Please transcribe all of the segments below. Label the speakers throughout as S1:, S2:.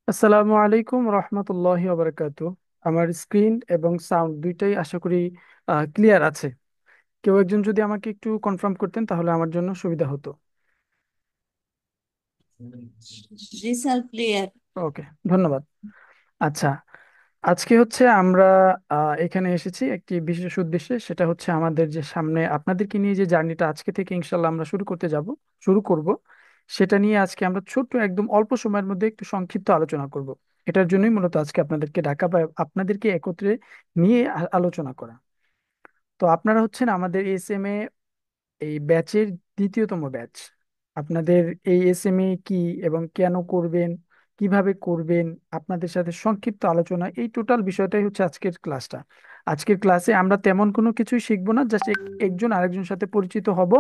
S1: আসসালামু আলাইকুম রহমতুল্লাহি ওবরাকাতু। আমার স্ক্রিন এবং সাউন্ড দুইটাই আশা করি ক্লিয়ার আছে। কেউ একজন যদি আমাকে একটু কনফার্ম করতেন তাহলে আমার জন্য সুবিধা হতো।
S2: জি স্যার, ক্লিয়ার।
S1: ওকে, ধন্যবাদ। আচ্ছা, আজকে হচ্ছে আমরা এখানে এসেছি একটি বিশেষ উদ্দেশ্যে। সেটা হচ্ছে আমাদের যে সামনে আপনাদেরকে নিয়ে যে জার্নিটা আজকে থেকে ইনশাল্লাহ আমরা শুরু করব। সেটা নিয়ে আজকে আমরা ছোট্ট একদম অল্প সময়ের মধ্যে একটু সংক্ষিপ্ত আলোচনা করব। এটার জন্যই মূলত আজকে আপনাদেরকে ডাকা বা আপনাদেরকে একত্রে নিয়ে আলোচনা করা। তো আপনারা হচ্ছেন আমাদের এস এই ব্যাচের দ্বিতীয়তম ব্যাচ। আপনাদের এই এসএমএ কি এবং কেন করবেন, কিভাবে করবেন, আপনাদের সাথে সংক্ষিপ্ত আলোচনা, এই টোটাল বিষয়টাই হচ্ছে আজকের ক্লাসটা। আজকের ক্লাসে আমরা তেমন কোনো কিছুই শিখবো না, জাস্ট একজন আরেকজনের সাথে পরিচিত হব।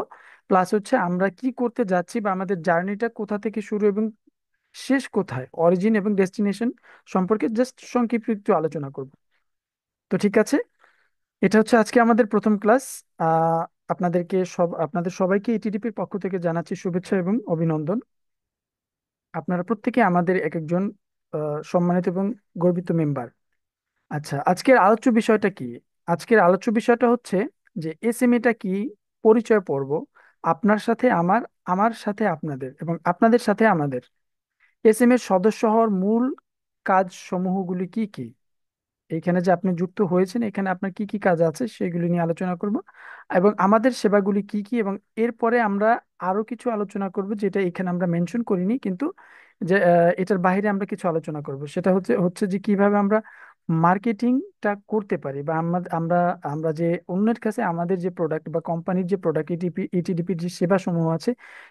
S1: প্লাস হচ্ছে আমরা কি করতে যাচ্ছি বা আমাদের জার্নিটা কোথা থেকে শুরু এবং শেষ কোথায়, অরিজিন এবং ডেস্টিনেশন সম্পর্কে জাস্ট সংক্ষিপ্ত একটু আলোচনা করব। তো ঠিক আছে, এটা হচ্ছে আজকে আমাদের প্রথম ক্লাস। আহ আপনাদের সবাইকে ইটিডিপির পক্ষ থেকে জানাচ্ছি শুভেচ্ছা এবং অভিনন্দন। আপনারা প্রত্যেকে আমাদের এক একজন সম্মানিত এবং গর্বিত মেম্বার। আচ্ছা, আজকের আলোচ্য বিষয়টা কি? আজকের আলোচ্য বিষয়টা হচ্ছে যে এসএমএটা কি, পরিচয় পর্ব। আপনার সাথে আমার, আমার সাথে আপনাদের এবং আপনাদের সাথে আমাদের। এসএম এর সদস্য হওয়ার মূল কাজ সমূহগুলি কি কি, এইখানে যে আপনি যুক্ত হয়েছেন এখানে আপনার কি কি কাজ আছে সেগুলি নিয়ে আলোচনা করব। এবং আমাদের সেবাগুলি কি কি, এবং এরপরে আমরা আরো কিছু আলোচনা করব যেটা এখানে আমরা মেনশন করিনি, কিন্তু যে এটার বাইরে আমরা কিছু আলোচনা করব। সেটা হচ্ছে হচ্ছে যে কিভাবে আমরা মার্কেটিংটা করতে পারি, বা আমরা আমরা আমরা যে অন্যের কাছে আমাদের যে প্রোডাক্ট বা কোম্পানির যে প্রোডাক্ট ইটিডিপির যে সেবা সমূহ আছে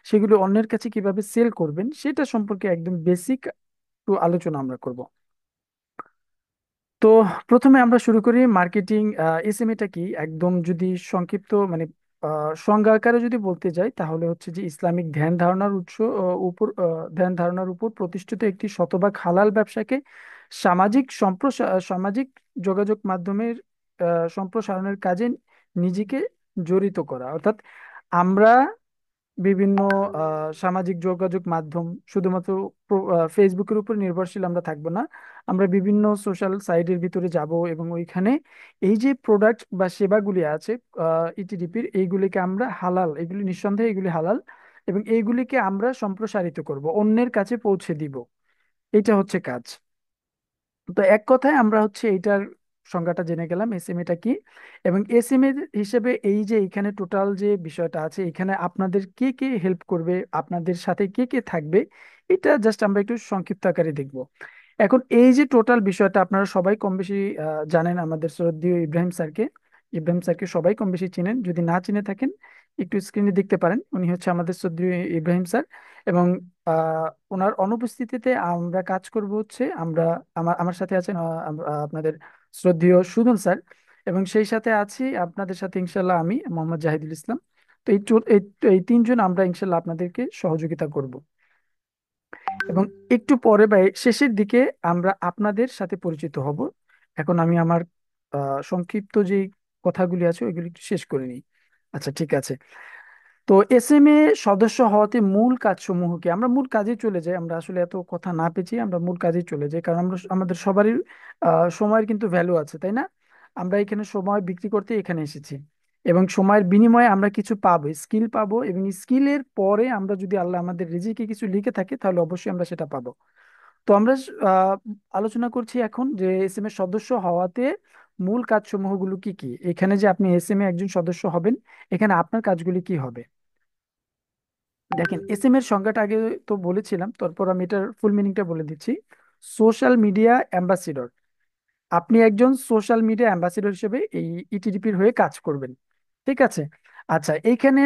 S1: সেগুলো অন্যের কাছে কিভাবে সেল করবেন সেটা সম্পর্কে একদম বেসিক একটু আলোচনা আমরা করব। তো প্রথমে আমরা শুরু করি মার্কেটিং। এসএমএটা কি, একদম যদি সংক্ষিপ্ত মানে সংজ্ঞা আকারে যদি বলতে যাই তাহলে হচ্ছে যে ইসলামিক ধ্যান ধারণার ধ্যান ধারণার উপর প্রতিষ্ঠিত একটি শতভাগ হালাল ব্যবসাকে সামাজিক যোগাযোগ মাধ্যমের সম্প্রসারণের কাজে নিজেকে জড়িত করা। অর্থাৎ আমরা বিভিন্ন সামাজিক যোগাযোগ মাধ্যম, শুধুমাত্র ফেসবুকের উপর নির্ভরশীল আমরা থাকবো না। আমরা বিভিন্ন সোশ্যাল সাইটের ভিতরে যাব এবং ওইখানে এই যে প্রোডাক্ট বা সেবাগুলি আছে ইটিডিপির, এইগুলিকে আমরা হালাল, এগুলি নিঃসন্দেহে এগুলি হালাল, এবং এইগুলিকে আমরা সম্প্রসারিত করব, অন্যের কাছে পৌঁছে দিব। এটা হচ্ছে কাজ। তো এক কথায় আমরা হচ্ছে এইটার সংজ্ঞাটা জেনে গেলাম এসএমএটা কি। এবং এসএমএ হিসেবে এই যে এখানে টোটাল যে বিষয়টা আছে, এখানে আপনাদের কে কে হেল্প করবে, আপনাদের সাথে কে কে থাকবে, এটা জাস্ট আমরা একটু সংক্ষিপ্ত আকারে দেখব। এখন এই যে টোটাল বিষয়টা আপনারা সবাই কম বেশি জানেন, আমাদের শ্রদ্ধেয় ইব্রাহিম স্যারকে সবাই কম বেশি চিনেন। যদি না চিনে থাকেন একটু স্ক্রিনে দেখতে পারেন, উনি হচ্ছে আমাদের শ্রদ্ধেয় ইব্রাহিম স্যার। এবং ওনার অনুপস্থিতিতে আমরা কাজ করব হচ্ছে আমরা, আমার আমার সাথে আছেন আপনাদের শ্রদ্ধেয় সুজন স্যার, এবং সেই সাথে আছি আপনাদের সাথে ইনশাল্লাহ আমি মোহাম্মদ জাহিদুল ইসলাম। তো এই তিনজন আমরা ইনশাল্লাহ আপনাদেরকে সহযোগিতা করব। এবং একটু পরে বা শেষের দিকে আমরা আপনাদের সাথে পরিচিত হব। এখন আমি আমার সংক্ষিপ্ত যে কথাগুলি আছে ওইগুলি একটু শেষ করে নিই। আচ্ছা, ঠিক আছে। তো এসএমএ সদস্য হওয়াতে মূল কাজসমূহ কি, আমরা মূল কাজে চলে যাই। আমরা আসলে এত কথা না পেঁচিয়ে আমরা মূল কাজে চলে যাই, কারণ আমাদের সবারই সময়ের কিন্তু ভ্যালু আছে, তাই না? আমরা এখানে সময় বিক্রি করতে এখানে এসেছি, এবং সময়ের বিনিময়ে আমরা কিছু পাবো, স্কিল পাবো, এবং স্কিলের পরে আমরা যদি আল্লাহ আমাদের রিজিকে কিছু লিখে থাকে তাহলে অবশ্যই আমরা সেটা পাবো। তো আমরা আহ, আলোচনা করছি এখন যে এসএমএ সদস্য হওয়াতে মূল কাজসমূহগুলো কি কি। এখানে যে আপনি এসএমএ একজন সদস্য হবেন, এখানে আপনার কাজগুলি কি হবে। দেখেন, এসএম এর সংজ্ঞাটা আগে তো বলেছিলাম, তারপর আমি এটার ফুল মিনিংটা বলে দিচ্ছি। Social media ambassador. আপনি একজন সোশ্যাল মিডিয়া অ্যাম্বাসিডর হিসেবে এই ইটিডিপির হয়ে কাজ করবেন। ঠিক আছে। আচ্ছা, এইখানে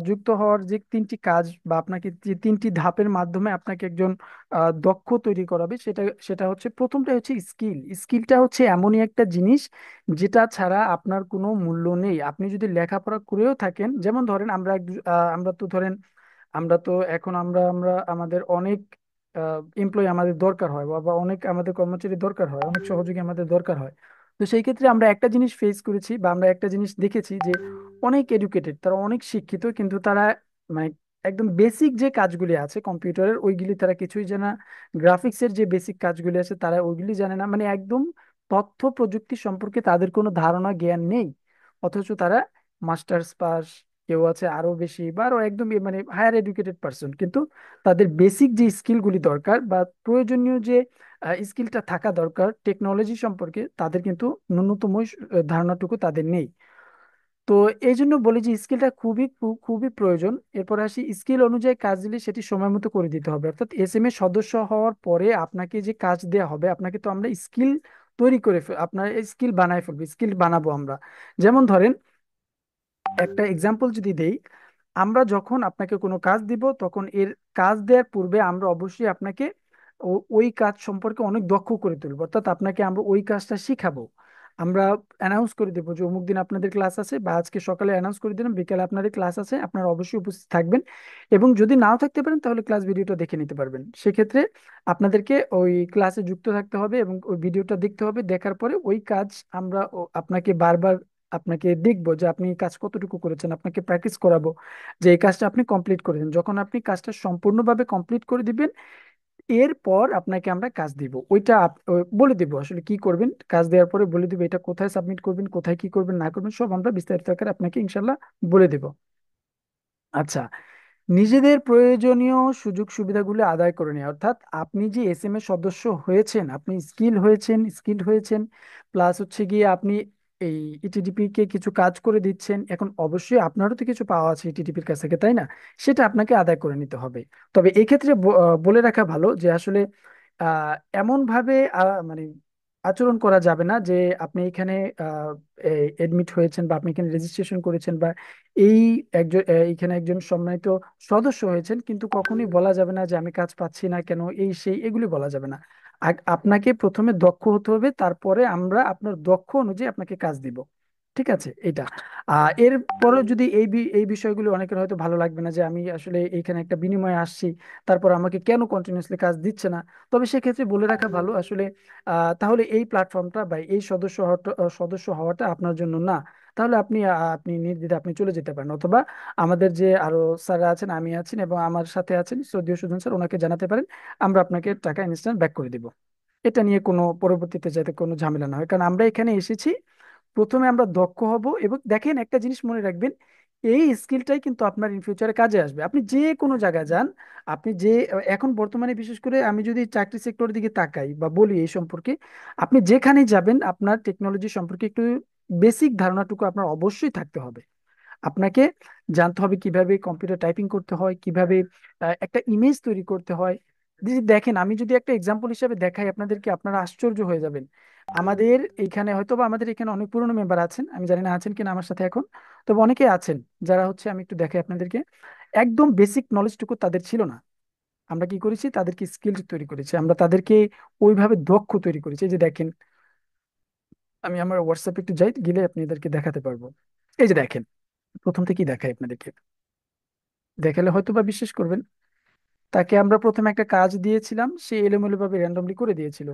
S1: যুক্ত হওয়ার যে তিনটি কাজ বা আপনাকে যে তিনটি ধাপের মাধ্যমে আপনাকে একজন দক্ষ তৈরি করাবে, সেটা সেটা হচ্ছে, প্রথমটা হচ্ছে স্কিল। স্কিলটা হচ্ছে এমনই একটা জিনিস যেটা ছাড়া আপনার কোনো মূল্য নেই। আপনি যদি লেখাপড়া করেও থাকেন, যেমন ধরেন আমরা তো ধরেন, আমরা তো এখন আমরা আমরা আমাদের অনেক এমপ্লয়ি আমাদের দরকার হয়, বা অনেক আমাদের কর্মচারী দরকার হয়, অনেক সহযোগী আমাদের দরকার হয়। তো সেই ক্ষেত্রে আমরা একটা জিনিস ফেস করেছি বা আমরা একটা জিনিস দেখেছি যে অনেক এডুকেটেড, তারা অনেক শিক্ষিত, কিন্তু তারা মানে একদম বেসিক যে কাজগুলি আছে কম্পিউটারের ওইগুলি তারা কিছুই জানে না। গ্রাফিক্সের যে বেসিক কাজগুলি আছে তারা ওইগুলি জানে না, মানে একদম তথ্য প্রযুক্তি সম্পর্কে তাদের কোনো ধারণা জ্ঞান নেই। অথচ তারা মাস্টার্স পাস, কেউ আছে আরো বেশি বা আরো একদম মানে হায়ার এডুকেটেড পার্সন, কিন্তু তাদের বেসিক যে স্কিলগুলি দরকার বা প্রয়োজনীয় যে স্কিলটা থাকা দরকার টেকনোলজি সম্পর্কে, তাদের কিন্তু ন্যূনতম ধারণাটুকু তাদের নেই। তো এই জন্য বলি যে স্কিলটা খুবই প্রয়োজন। এরপর আসি স্কিল অনুযায়ী কাজ দিলে সেটি সময় মতো করে দিতে হবে। অর্থাৎ এসএম এর সদস্য হওয়ার পরে আপনাকে যে কাজ দেওয়া হবে, আপনাকে তো আমরা স্কিল তৈরি করে আপনার স্কিল বানায় ফেলবো, স্কিল বানাবো আমরা। যেমন ধরেন একটা এক্সাম্পল যদি দেই, আমরা যখন আপনাকে কোনো কাজ দিব তখন এর কাজ দেওয়ার পূর্বে আমরা অবশ্যই আপনাকে ওই কাজ সম্পর্কে অনেক দক্ষ করে তুলবো। অর্থাৎ আপনাকে আমরা ওই কাজটা শিখাবো। আমরা অ্যানাউন্স করে দেবো যে অমুক দিন আপনাদের ক্লাস আছে, বা আজকে সকালে অ্যানাউন্স করে দিলাম বিকেলে আপনাদের ক্লাস আছে, আপনারা অবশ্যই উপস্থিত থাকবেন। এবং যদি নাও থাকতে পারেন তাহলে ক্লাস ভিডিওটা দেখে নিতে পারবেন। সেক্ষেত্রে আপনাদেরকে ওই ক্লাসে যুক্ত থাকতে হবে এবং ওই ভিডিওটা দেখতে হবে। দেখার পরে ওই কাজ আমরা আপনাকে বারবার আপনাকে দেখবো যে আপনি কাজ কতটুকু করেছেন, আপনাকে প্র্যাকটিস করাবো যে এই কাজটা আপনি কমপ্লিট করেছেন। যখন আপনি কাজটা সম্পূর্ণভাবে কমপ্লিট করে দিবেন, এরপর আপনাকে আমরা কাজ দিব। ওইটা বলে দিব আসলে কি করবেন। কাজ দেওয়ার পরে বলে দিব এটা কোথায় সাবমিট করবেন, কোথায় কি করবেন না করবেন, সব আমরা বিস্তারিত আকারে আপনাকে ইনশাল্লাহ বলে দেব। আচ্ছা, নিজেদের প্রয়োজনীয় সুযোগ সুবিধাগুলো আদায় করে নেওয়া। অর্থাৎ আপনি যে এসএম এর সদস্য হয়েছেন, আপনি স্কিল্ড হয়েছেন, প্লাস হচ্ছে গিয়ে আপনি এই ইটিডিপি কে কিছু কাজ করে দিচ্ছেন, এখন অবশ্যই আপনারও তো কিছু পাওয়া আছে ইটিডিপির কাছ থেকে, তাই না? সেটা আপনাকে আদায় করে নিতে হবে। তবে এক্ষেত্রে বলে রাখা ভালো যে আসলে এমন ভাবে মানে আচরণ করা যাবে না যে আপনি এখানে এডমিট হয়েছেন বা আপনি এখানে রেজিস্ট্রেশন করেছেন বা এই একজন এইখানে একজন সম্মানিত সদস্য হয়েছেন, কিন্তু কখনোই বলা যাবে না যে আমি কাজ পাচ্ছি না কেন, এই সেই এগুলি বলা যাবে না। আপনাকে প্রথমে দক্ষ হতে হবে, তারপরে আমরা আপনার দক্ষ অনুযায়ী আপনাকে কাজ দিব। ঠিক আছে এটা। এরপরে যদি এই বিষয়গুলো অনেকের হয়তো ভালো লাগবে না যে আমি আসলে এইখানে একটা বিনিময়ে আসছি, তারপর আমাকে কেন কন্টিনিউসলি কাজ দিচ্ছে না। তবে সেক্ষেত্রে বলে রাখা ভালো আসলে তাহলে এই প্ল্যাটফর্মটা বা এই সদস্য হওয়াটা আপনার জন্য না। তাহলে আপনি নির্দ্বিধায় আপনি চলে যেতে পারেন, অথবা আমাদের যে আরো স্যাররা আছেন, আমি আছেন এবং আমার সাথে আছেন শ্রদ্ধেয় সুজন স্যার, ওনাকে জানাতে পারেন। আমরা আপনাকে টাকা ইনস্ট্যান্ট ব্যাক করে দিব। এটা নিয়ে কোনো পরবর্তীতে যাতে কোনো ঝামেলা না হয়, কারণ আমরা এখানে এসেছি প্রথমে আমরা দক্ষ হব। এবং দেখেন একটা জিনিস মনে রাখবেন, এই স্কিলটাই কিন্তু আপনার ইন ফিউচারে কাজে আসবে। আপনি যে কোনো জায়গায় যান, আপনি যে এখন বর্তমানে বিশেষ করে আমি যদি চাকরি সেক্টরের দিকে তাকাই বা বলি এই সম্পর্কে, আপনি যেখানেই যাবেন আপনার টেকনোলজি সম্পর্কে একটু বেসিক ধারণাটুকু আপনার অবশ্যই থাকতে হবে। আপনাকে জানতে হবে কিভাবে কম্পিউটার টাইপিং করতে হয়, কিভাবে একটা ইমেজ তৈরি করতে হয়। যদি দেখেন, আমি যদি একটা এক্সাম্পল হিসেবে দেখাই আপনাদেরকে, আপনারা আশ্চর্য হয়ে যাবেন। আমাদের এইখানে হয়তো বা আমাদের এখানে অনেক পুরনো মেম্বার আছেন, আমি জানি না আছেন কিনা আমার সাথে এখন, তবে অনেকে আছেন যারা হচ্ছে, আমি একটু দেখাই আপনাদেরকে, একদম বেসিক নলেজটুকু তাদের ছিল না। আমরা কি করেছি, তাদেরকে স্কিল তৈরি করেছি, আমরা তাদেরকে ওইভাবে দক্ষ তৈরি করেছি। এই যে দেখেন, আমি আমার হোয়াটসঅ্যাপে একটু যাই, গেলে আপনাদেরকে দেখাতে পারবো। এই যে দেখেন, প্রথম থেকেই দেখাই আপনাদেরকে, দেখালে হয়তো বা বিশ্বাস করবেন। তাকে আমরা প্রথমে একটা কাজ দিয়েছিলাম, সে এলোমেলো ভাবে র্যান্ডমলি করে দিয়েছিল।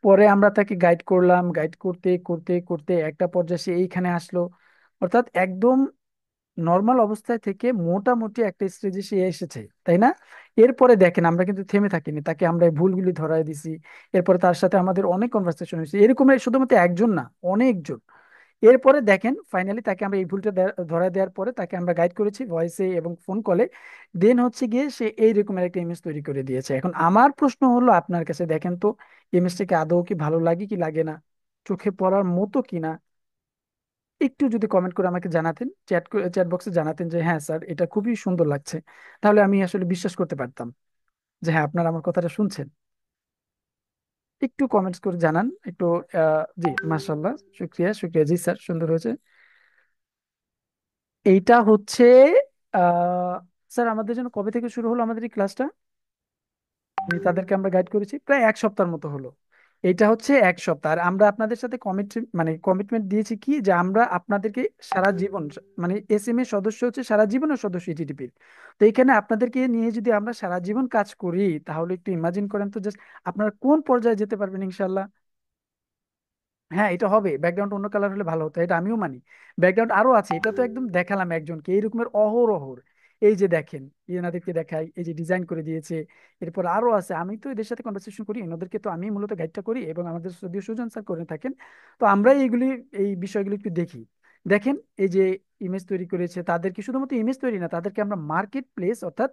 S1: পরে আমরা তাকে গাইড করলাম, গাইড করতে করতে করতে একটা পর্যায়ে সে এইখানে আসলো। অর্থাৎ একদম নর্মাল অবস্থায় থেকে মোটামুটি একটা স্টেজে সে এসেছে, তাই না? এরপরে দেখেন আমরা কিন্তু থেমে থাকিনি, তাকে আমরা এই ভুলগুলি ধরায় দিছি। এরপরে তার সাথে আমাদের অনেক কনভারসেশন হয়েছে, এরকম শুধুমাত্র একজন না, অনেকজন। এরপরে দেখেন ফাইনালি তাকে আমরা এই ভুলটা ধরায় দেওয়ার পরে তাকে আমরা গাইড করেছি ভয়েসে এবং ফোন কলে। দেন হচ্ছে গিয়ে সে এই রকমের একটা ইমেজ তৈরি করে দিয়েছে। এখন আমার প্রশ্ন হলো আপনার কাছে, দেখেন তো ইমেজটাকে আদৌ কি ভালো লাগে কি লাগে না, চোখে পড়ার মতো কিনা, একটু যদি কমেন্ট করে আমাকে জানাতেন, চ্যাট বক্সে জানাতেন যে হ্যাঁ স্যার এটা খুবই সুন্দর লাগছে, তাহলে আমি আসলে বিশ্বাস করতে পারতাম যে হ্যাঁ আপনারা আমার কথাটা শুনছেন। একটু কমেন্টস করে জানান একটু। জি, মাশাল্লাহ, শুক্রিয়া শুক্রিয়া, জি স্যার সুন্দর হয়েছে। এইটা হচ্ছে আহ স্যার আমাদের জন্য কবে থেকে শুরু হলো আমাদের এই ক্লাসটা? মানে তাদেরকে আমরা গাইড করেছি প্রায় এক সপ্তাহের মতো হলো। এটা হচ্ছে এক সপ্তাহ। আর আমরা আপনাদের সাথে মানে কমিটমেন্ট দিয়েছি কি যে আমরা আপনাদেরকে সারা জীবন, মানে এসএম এর সদস্য হচ্ছে সারা জীবনের সদস্য ইটিডিপির। তো এখানে আপনাদেরকে নিয়ে যদি আমরা সারা জীবন কাজ করি, তাহলে একটু ইমাজিন করেন তো, জাস্ট আপনারা কোন পর্যায়ে যেতে পারবেন ইনশাল্লাহ। হ্যাঁ এটা হবে, ব্যাকগ্রাউন্ড অন্য কালার হলে ভালো হতো, এটা আমিও মানি। ব্যাকগ্রাউন্ড আরো আছে, এটা তো একদম দেখালাম একজনকে, এইরকমের অহরহ। এই যে দেখেন, এনাদেরকে দেখাই, এই যে ডিজাইন করে দিয়েছে। এরপর আরো আছে, আমি তো এদের সাথে কনভারসেশন করি, এনাদেরকে তো আমি মূলত গাইডটা করি, এবং আমাদের যদিও সুজন স্যার করে থাকেন। তো আমরা এইগুলি, এই বিষয়গুলি একটু দেখি। দেখেন, এই যে ইমেজ তৈরি করেছে, তাদেরকে শুধুমাত্র ইমেজ তৈরি না, তাদেরকে আমরা মার্কেট প্লেস, অর্থাৎ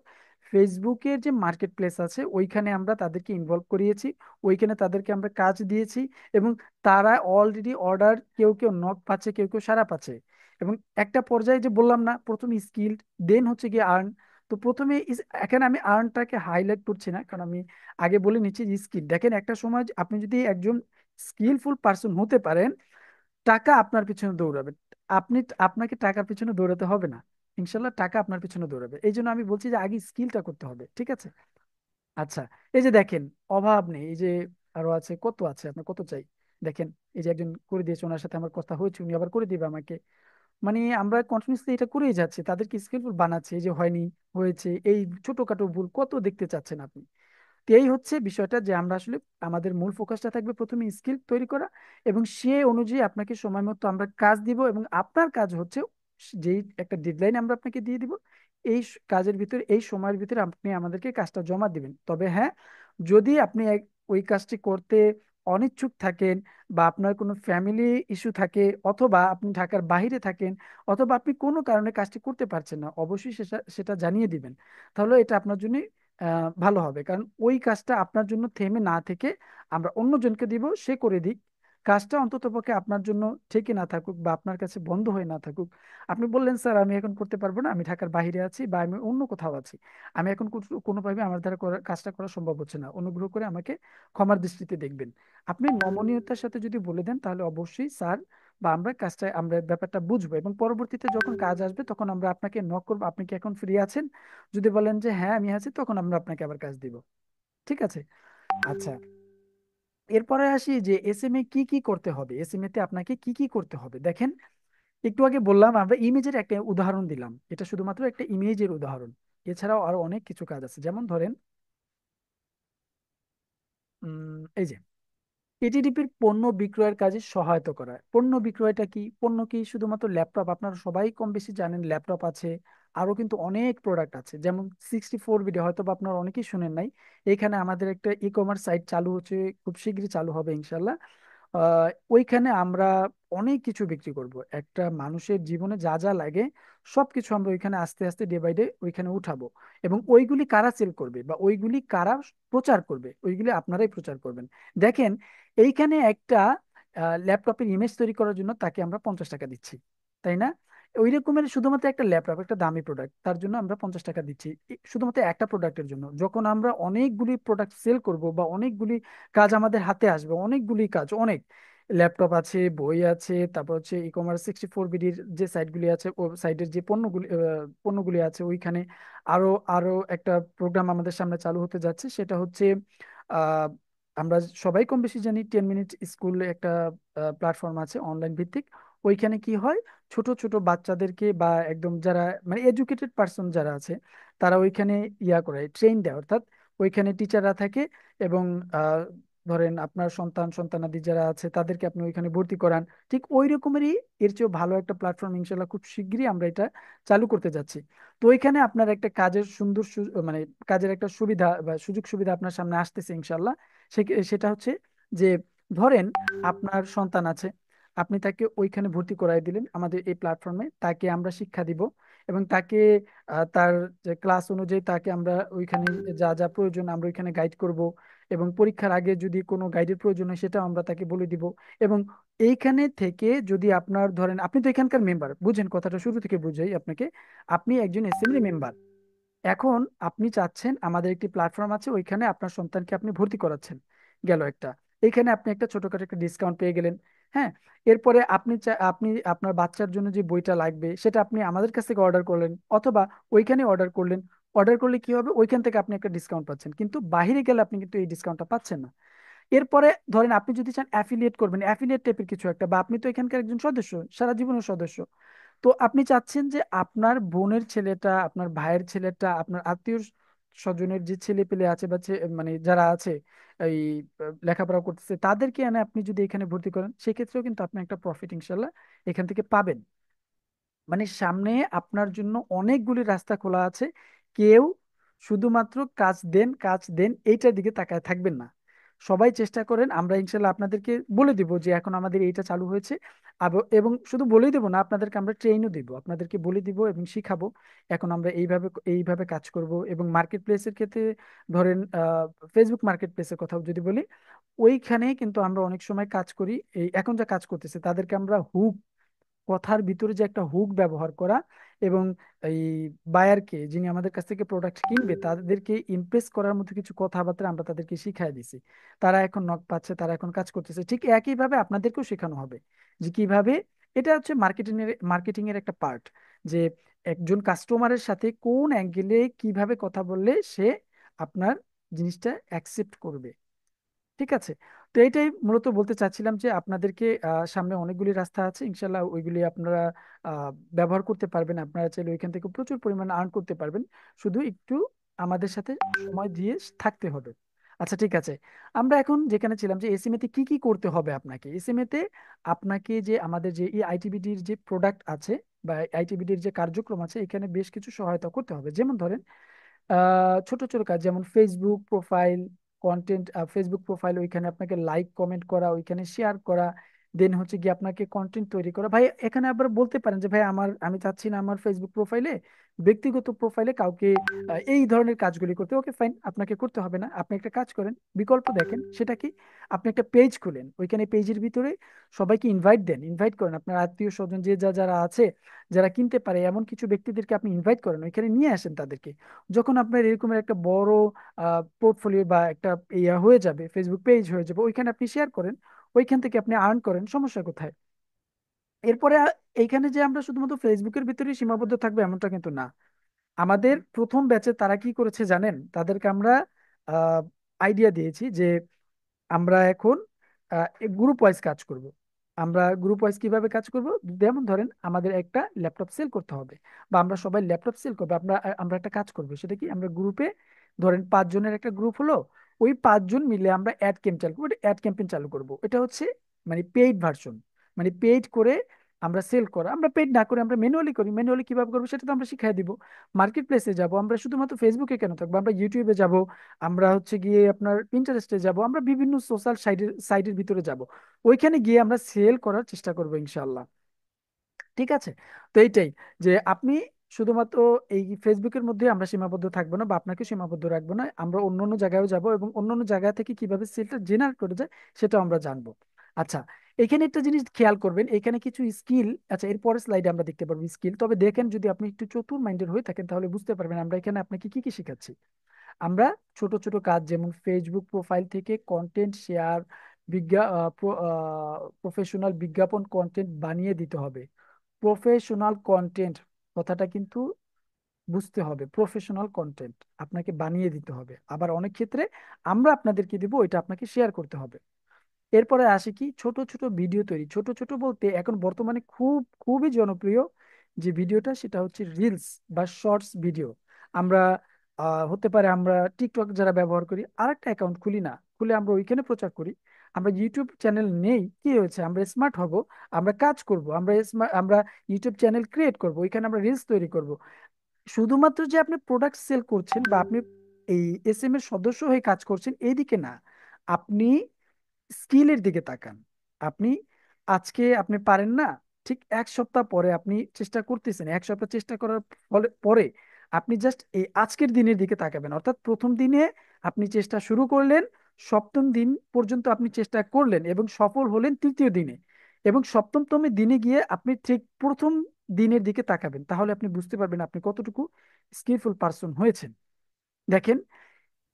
S1: ফেসবুকের যে মার্কেট প্লেস আছে ওইখানে আমরা তাদেরকে ইনভলভ করিয়েছি। ওইখানে তাদেরকে আমরা কাজ দিয়েছি, এবং তারা অলরেডি অর্ডার, কেউ কেউ নক পাচ্ছে, কেউ কেউ সাড়া পাচ্ছে। এবং একটা পর্যায়ে যে বললাম না, প্রথমে স্কিল, দেন হচ্ছে গিয়ে আর্ন। তো প্রথমে এখানে আমি আর্নটাকে হাইলাইট করছি না, কারণ আমি আগে বলে নিচ্ছি যে স্কিল। দেখেন, একটা সময় আপনি যদি একজন স্কিলফুল পার্সন হতে পারেন, টাকা আপনার পিছনে দৌড়াবে। আপনি, আপনাকে টাকার পিছনে দৌড়াতে হবে না, ইনশাল্লাহ টাকা আপনার পিছনে দৌড়াবে। এই জন্য আমি বলছি যে আগে স্কিলটা করতে হবে, ঠিক আছে? আচ্ছা, এই যে দেখেন, অভাব নেই, এই যে আরো আছে, কত আছে, আপনার কত চাই? দেখেন, এই যে একজন করে দিয়েছে, ওনার সাথে আমার কথা হয়েছে, উনি আবার করে দিবে আমাকে। মানে আমরা কন্টিনিউসলি এটা করেই যাচ্ছি, তাদেরকে স্কিলফুল বানাচ্ছে। এই যে হয়নি, হয়েছে, এই ছোটখাটো ভুল কত দেখতে চাচ্ছেন আপনি। তো এই হচ্ছে বিষয়টা, যে আমরা আসলে আমাদের মূল ফোকাসটা থাকবে প্রথমে স্কিল তৈরি করা, এবং সে অনুযায়ী আপনাকে সময় মতো আমরা কাজ দিব, এবং আপনার কাজ হচ্ছে যেই একটা ডেডলাইন আমরা আপনাকে দিয়ে দিব, এই কাজের ভিতরে, এই সময়ের ভিতরে আপনি আমাদেরকে কাজটা জমা দিবেন। তবে হ্যাঁ, যদি আপনি ওই কাজটি করতে অনিচ্ছুক থাকেন, বা আপনার কোনো ফ্যামিলি ইস্যু থাকে, অথবা আপনি ঢাকার বাইরে থাকেন, অথবা আপনি কোনো কারণে কাজটি করতে পারছেন না, অবশ্যই সেটা সেটা জানিয়ে দিবেন। তাহলে এটা আপনার জন্য ভালো হবে, কারণ ওই কাজটা আপনার জন্য থেমে না থেকে আমরা অন্যজনকে দিব, সে করে দিক। কাজটা অন্ততপক্ষে আপনার জন্য ঠেকে না থাকুক, বা আপনার কাছে বন্ধ হয়ে না থাকুক। আপনি বললেন, স্যার আমি এখন করতে পারবো না, আমি ঢাকার বাইরে আছি, বা আমি অন্য কোথাও আছি, আমি এখন কোনোভাবে আমার দ্বারা কাজটা করা সম্ভব হচ্ছে না, অনুগ্রহ করে আমাকে ক্ষমার দৃষ্টিতে দেখবেন। আপনি নমনীয়তার সাথে যদি বলে দেন, তাহলে অবশ্যই স্যার বা আমরা কাজটা, আমরা ব্যাপারটা বুঝবো, এবং পরবর্তীতে যখন কাজ আসবে তখন আমরা আপনাকে নক করবো, আপনি কি এখন ফ্রি আছেন? যদি বলেন যে হ্যাঁ আমি আছি, তখন আমরা আপনাকে আবার কাজ দিব। ঠিক আছে? আচ্ছা, এরপরে আসি যে এসএমএ কি কি করতে হবে, এসএমএ তে আপনাকে কি কি করতে হবে। দেখেন, একটু আগে বললাম, আমরা ইমেজের একটা উদাহরণ দিলাম, এটা শুধুমাত্র একটা ইমেজের উদাহরণ। এছাড়াও আরো অনেক কিছু কাজ আছে, যেমন ধরেন, এই যে এটিডিপির পণ্য বিক্রয়ের কাজে সহায়তা করা। পণ্য বিক্রয়টা কি? পণ্য কি শুধুমাত্র ল্যাপটপ? আপনারা সবাই কম বেশি জানেন ল্যাপটপ আছে, আরো কিন্তু অনেক প্রোডাক্ট আছে, যেমন 64 বিডি, হয়তো বা আপনারা অনেকেই শুনেন নাই। এখানে আমাদের একটা ই কমার্স সাইট চালু হচ্ছে, খুব শীঘ্রই চালু হবে ইনশাল্লাহ। ওইখানে আমরা অনেক কিছু বিক্রি করব, একটা মানুষের জীবনে যা যা লাগে সবকিছু আমরা ওইখানে আস্তে আস্তে ডে বাই ডে ওইখানে উঠাবো। এবং ওইগুলি কারা সেল করবে, বা ওইগুলি কারা প্রচার করবে, ওইগুলি আপনারাই প্রচার করবেন। দেখেন, এইখানে একটা ল্যাপটপের ইমেজ তৈরি করার জন্য তাকে আমরা 50 টাকা দিচ্ছি, তাই না? ওই রকমের শুধুমাত্র একটা ল্যাপটপ, একটা দামি প্রোডাক্ট, তার জন্য আমরা 50 টাকা দিচ্ছি, শুধুমাত্র একটা প্রোডাক্টের জন্য। যখন আমরা অনেকগুলি প্রোডাক্ট সেল করব, বা অনেকগুলি কাজ আমাদের হাতে আসবে, অনেকগুলি কাজ, অনেক ল্যাপটপ আছে, বই আছে, তারপর হচ্ছে ই কমার্স 64 বিডির যে সাইটগুলি আছে, ও সাইটের যে পণ্যগুলি আছে ওইখানে। আরো আরো একটা প্রোগ্রাম আমাদের সামনে চালু হতে যাচ্ছে, সেটা হচ্ছে আহ, আমরা সবাই কম বেশি জানি 10 মিনিট স্কুল একটা প্ল্যাটফর্ম আছে অনলাইন ভিত্তিক। ওইখানে কি হয়, ছোট ছোট বাচ্চাদেরকে, বা একদম যারা মানে এডুকেটেড পার্সন যারা আছে, তারা ওইখানে ইয়া করে ট্রেন দেয়, অর্থাৎ ওইখানে টিচাররা থাকে, এবং ধরেন আপনার সন্তান সন্তানাদি যারা আছে তাদেরকে আপনি ওইখানে ভর্তি করান। ঠিক ওই রকমেরই, এর চেয়েও ভালো একটা প্ল্যাটফর্ম ইনশাল্লাহ খুব শীঘ্রই আমরা এটা চালু করতে যাচ্ছি। তো ওইখানে আপনার একটা কাজের সুন্দর মানে কাজের একটা সুবিধা বা সুযোগ সুবিধা আপনার সামনে আসতেছে ইনশাল্লাহ। সেটা হচ্ছে যে, ধরেন আপনার সন্তান আছে, আপনি তাকে ওইখানে ভর্তি করাই দিলেন আমাদের এই প্ল্যাটফর্মে, তাকে আমরা শিক্ষা দিব, এবং তাকে তার যে ক্লাস অনুযায়ী তাকে আমরা ওইখানে যা যা প্রয়োজন আমরা ওইখানে গাইড করব। এবং পরীক্ষার আগে যদি কোনো গাইডের প্রয়োজন হয়, সেটা আমরা তাকে বলে দিব। এবং এইখানে থেকে যদি আপনার, ধরেন আপনি তো এখানকার মেম্বার, বুঝেন কথাটা শুরু থেকে বুঝাই আপনাকে, আপনি একজন অ্যাসেম্বলি মেম্বার। এখন আপনি চাচ্ছেন, আমাদের একটি প্ল্যাটফর্ম আছে, ওইখানে আপনার সন্তানকে আপনি ভর্তি করাচ্ছেন, গেল একটা, এখানে আপনি একটা ছোটখাটো একটা ডিসকাউন্ট পেয়ে গেলেন। হ্যাঁ, এরপরে আপনি আপনার বাচ্চার জন্য যে বইটা লাগবে সেটা আপনি আমাদের কাছ থেকে অর্ডার করলেন, অথবা ওইখানে অর্ডার করলেন। অর্ডার করলে কি হবে, ওইখান থেকে আপনি একটা ডিসকাউন্ট পাচ্ছেন, কিন্তু বাইরে গেলে আপনি কিন্তু এই ডিসকাউন্টটা পাচ্ছেন না। এরপরে ধরেন আপনি যদি চান অ্যাফিলিয়েট করবেন, অ্যাফিলিয়েট টাইপের কিছু একটা, বা আপনি তো এখানকার একজন সদস্য, সারা জীবনের সদস্য, তো আপনি চাচ্ছেন যে আপনার বোনের ছেলেটা, আপনার ভাইয়ের ছেলেটা, আপনার আত্মীয় স্বজনের যে ছেলে পেলে আছে, বা মানে যারা আছে এই লেখাপড়া করতেছে, তাদেরকে এনে আপনি যদি এখানে ভর্তি করেন, সেক্ষেত্রেও কিন্তু আপনি একটা প্রফিট ইনশাল্লাহ এখান থেকে পাবেন। মানে সামনে আপনার জন্য অনেকগুলি রাস্তা খোলা আছে। কেউ শুধুমাত্র কাজ দেন কাজ দেন এইটার দিকে তাকায় থাকবেন না। সবাই চেষ্টা করেন, আমরা ইনশাল্লাহ আপনাদেরকে বলে দিব যে এখন আমাদের এইটা চালু হয়েছে। এবং শুধু বলেই দেবো না, আপনাদেরকে আমরা ট্রেনও দিব, আপনাদেরকে বলে দিব এবং শিখাবো এখন আমরা এইভাবে এইভাবে কাজ করব। এবং মার্কেট প্লেসের ক্ষেত্রে ধরেন ফেসবুক মার্কেট প্লেসের কথা যদি বলি, ওইখানে কিন্তু আমরা অনেক সময় কাজ করি। এই এখন যা কাজ করতেছে তাদেরকে আমরা হুক, কথার ভিতরে যে একটা হুক ব্যবহার করা, এবং এই বায়ারকে, যিনি আমাদের কাছ থেকে প্রোডাক্ট কিনবে, তাদেরকে ইমপ্রেস করার মতো কিছু কথাবার্তা আমরা তাদেরকে শিখাই দিছি। তারা এখন নক পাচ্ছে, তারা এখন কাজ করতেছে। ঠিক একইভাবে আপনাদেরকেও শেখানো হবে যে কিভাবে, এটা হচ্ছে মার্কেটিং এর একটা পার্ট, যে একজন কাস্টমারের সাথে কোন অ্যাঙ্গেলে কিভাবে কথা বললে সে আপনার জিনিসটা অ্যাকসেপ্ট করবে। ঠিক আছে। তো এইটাই মূলত বলতে চাচ্ছিলাম যে আপনাদেরকে সামনে অনেকগুলি রাস্তা আছে, ইনশাল্লাহ ওইগুলি আপনারা আহ, ব্যবহার করতে পারবেন। আপনারা চাইলে ওইখান থেকে প্রচুর পরিমাণে আর্ন করতে পারবেন, শুধু একটু আমাদের সাথে সময় দিয়ে থাকতে হবে। আচ্ছা ঠিক আছে। আমরা এখন যেখানে ছিলাম, যে এসএমএ তে কি কি করতে হবে আপনাকে। এসএমএ তে আপনাকে যে আমাদের যে এই আইটিবিডির যে প্রোডাক্ট আছে বা আইটিবিডির যে কার্যক্রম আছে, এখানে বেশ কিছু সহায়তা করতে হবে। যেমন ধরেন ছোট ছোট কাজ, যেমন Facebook profile content, Facebook profile ওইখানে আপনাকে লাইক কমেন্ট করা, ওইখানে শেয়ার করা, দেন হচ্ছে কি আপনাকে কন্টেন্ট তৈরি করা। ভাই এখানে আবার বলতে পারেন যে ভাই আমি চাচ্ছি না আমার ফেসবুক প্রোফাইলে, ব্যক্তিগত প্রোফাইলে কাউকে এই ধরনের কাজগুলি করতে। ওকে ফাইন, আপনাকে করতে হবে না। আপনি একটা কাজ করেন, বিকল্প দেখেন, সেটা কি, আপনি একটা পেজ খুলেন, ওইখানে পেজের ভিতরে সবাইকে ইনভাইট দেন, ইনভাইট করেন আপনার আত্মীয় স্বজন যে যারা আছে, যারা কিনতে পারে এমন কিছু ব্যক্তিদেরকে আপনি ইনভাইট করেন, ওইখানে নিয়ে আসেন তাদেরকে। যখন আপনার এরকমের একটা বড় পোর্টফোলিও বা একটা ইয়া হয়ে যাবে, ফেসবুক পেজ হয়ে যাবে, ওইখানে আপনি শেয়ার করেন, ওইখান থেকে আপনি আর্ন করেন, সমস্যা কোথায়? এরপরে এইখানে যে আমরা শুধুমাত্র ফেসবুকের ভিতরেই সীমাবদ্ধ থাকবো এমনটা কিন্তু না। আমাদের প্রথম ব্যাচে তারা কি করেছে জানেন? তাদেরকে আমরা আইডিয়া দিয়েছি যে আমরা এখন গ্রুপ ওয়াইজ কাজ করব। আমরা গ্রুপ ওয়াইজ কিভাবে কাজ করব, যেমন ধরেন আমাদের একটা ল্যাপটপ সেল করতে হবে, বা আমরা সবাই ল্যাপটপ সেল করবো। আমরা একটা কাজ করব, সেটা কি, আমরা গ্রুপে ধরেন 5 জনের একটা গ্রুপ হলো, ওই 5 জন মিলে আমরা অ্যাড ক্যাম্প চালু করবো, অ্যাড ক্যাম্পেইন চালু করব। এটা হচ্ছে মানে পেইড ভার্সন, মানে পেইড করে আমরা সেল করা। আমরা পেইড না করে আমরা ম্যানুয়ালি করি। ম্যানুয়ালি কিভাবে করবো সেটা তো আমরা শিখিয়ে দিব। মার্কেট প্লেসে যাব, আমরা শুধুমাত্র ফেসবুকে কেন থাকবো, আমরা ইউটিউবে যাব, আমরা হচ্ছে গিয়ে আপনার পিন্টারেস্টে যাব, আমরা বিভিন্ন সোশ্যাল সাইটের ভিতরে যাব, ওইখানে গিয়ে আমরা সেল করার চেষ্টা করবো ইনশাল্লাহ। ঠিক আছে। তো এইটাই, যে আপনি শুধুমাত্র এই ফেসবুকের মধ্যে আমরা সীমাবদ্ধ থাকবো না, বা আপনাকে সীমাবদ্ধ রাখবো না, আমরা অন্য অন্য জায়গায়ও যাব, এবং অন্য অন্য জায়গা থেকে কিভাবে সেলটা জেনারেট করে যায় সেটাও আমরা জানবো। আচ্ছা, এখানে একটা জিনিস খেয়াল করবেন, এখানে কিছু স্কিল, আচ্ছা এর পরের স্লাইডে আমরা দেখতে পারবো স্কিল। তবে দেখেন, যদি আপনি একটু চতুর মাইন্ডেড হয়ে থাকেন তাহলে বুঝতে পারবেন আমরা এখানে আপনাকে কি কি শেখাচ্ছি। আমরা ছোট ছোট কাজ, যেমন ফেসবুক প্রোফাইল থেকে কন্টেন্ট শেয়ার, প্রফেশনাল বিজ্ঞাপন কন্টেন্ট বানিয়ে দিতে হবে। প্রফেশনাল কন্টেন্ট কথাটা কিন্তু বুঝতে হবে, প্রফেশনাল কন্টেন্ট আপনাকে বানিয়ে দিতে হবে। আবার অনেক ক্ষেত্রে আমরা আপনাদেরকে দিব, ওইটা আপনাকে শেয়ার করতে হবে। এরপরে আসে কি, ছোট ছোট ভিডিও তৈরি। ছোট ছোট বলতে এখন বর্তমানে খুবই জনপ্রিয় যে ভিডিওটা, সেটা হচ্ছে রিলস বা শর্টস ভিডিও। আমরা হতে পারে আমরা টিকটক যারা ব্যবহার করি, আরেকটা অ্যাকাউন্ট খুলি না, খুলে আমরা ওইখানে প্রচার করি। আমরা ইউটিউব চ্যানেল নেই, কি হয়েছে, আমরা স্মার্ট হব, আমরা কাজ করব, আমরা ইউটিউব চ্যানেল ক্রিয়েট করব, ওইখানে আমরা রিলস তৈরি করব। শুধুমাত্র যে আপনি প্রোডাক্ট সেল করছেন বা আপনি এই এসএম এর সদস্য হয়ে কাজ করছেন এইদিকে না, আপনি স্কিলের দিকে তাকান। আপনি আজকে আপনি পারেন না, ঠিক 1 সপ্তাহ পরে আপনি চেষ্টা করতেছেন, 1 সপ্তাহ চেষ্টা করার ফলে পরে আপনি জাস্ট এই আজকের দিনের দিকে তাকাবেন। অর্থাৎ প্রথম দিনে আপনি চেষ্টা শুরু করলেন, সপ্তম দিন পর্যন্ত আপনি চেষ্টা করলেন এবং সফল হলেন তৃতীয় দিনে, এবং সপ্তমতম দিনে গিয়ে আপনি ঠিক প্রথম দিনের দিকে তাকাবেন, তাহলে আপনি বুঝতে পারবেন আপনি কতটুকু স্কিলফুল পারসন হয়েছেন। দেখেন,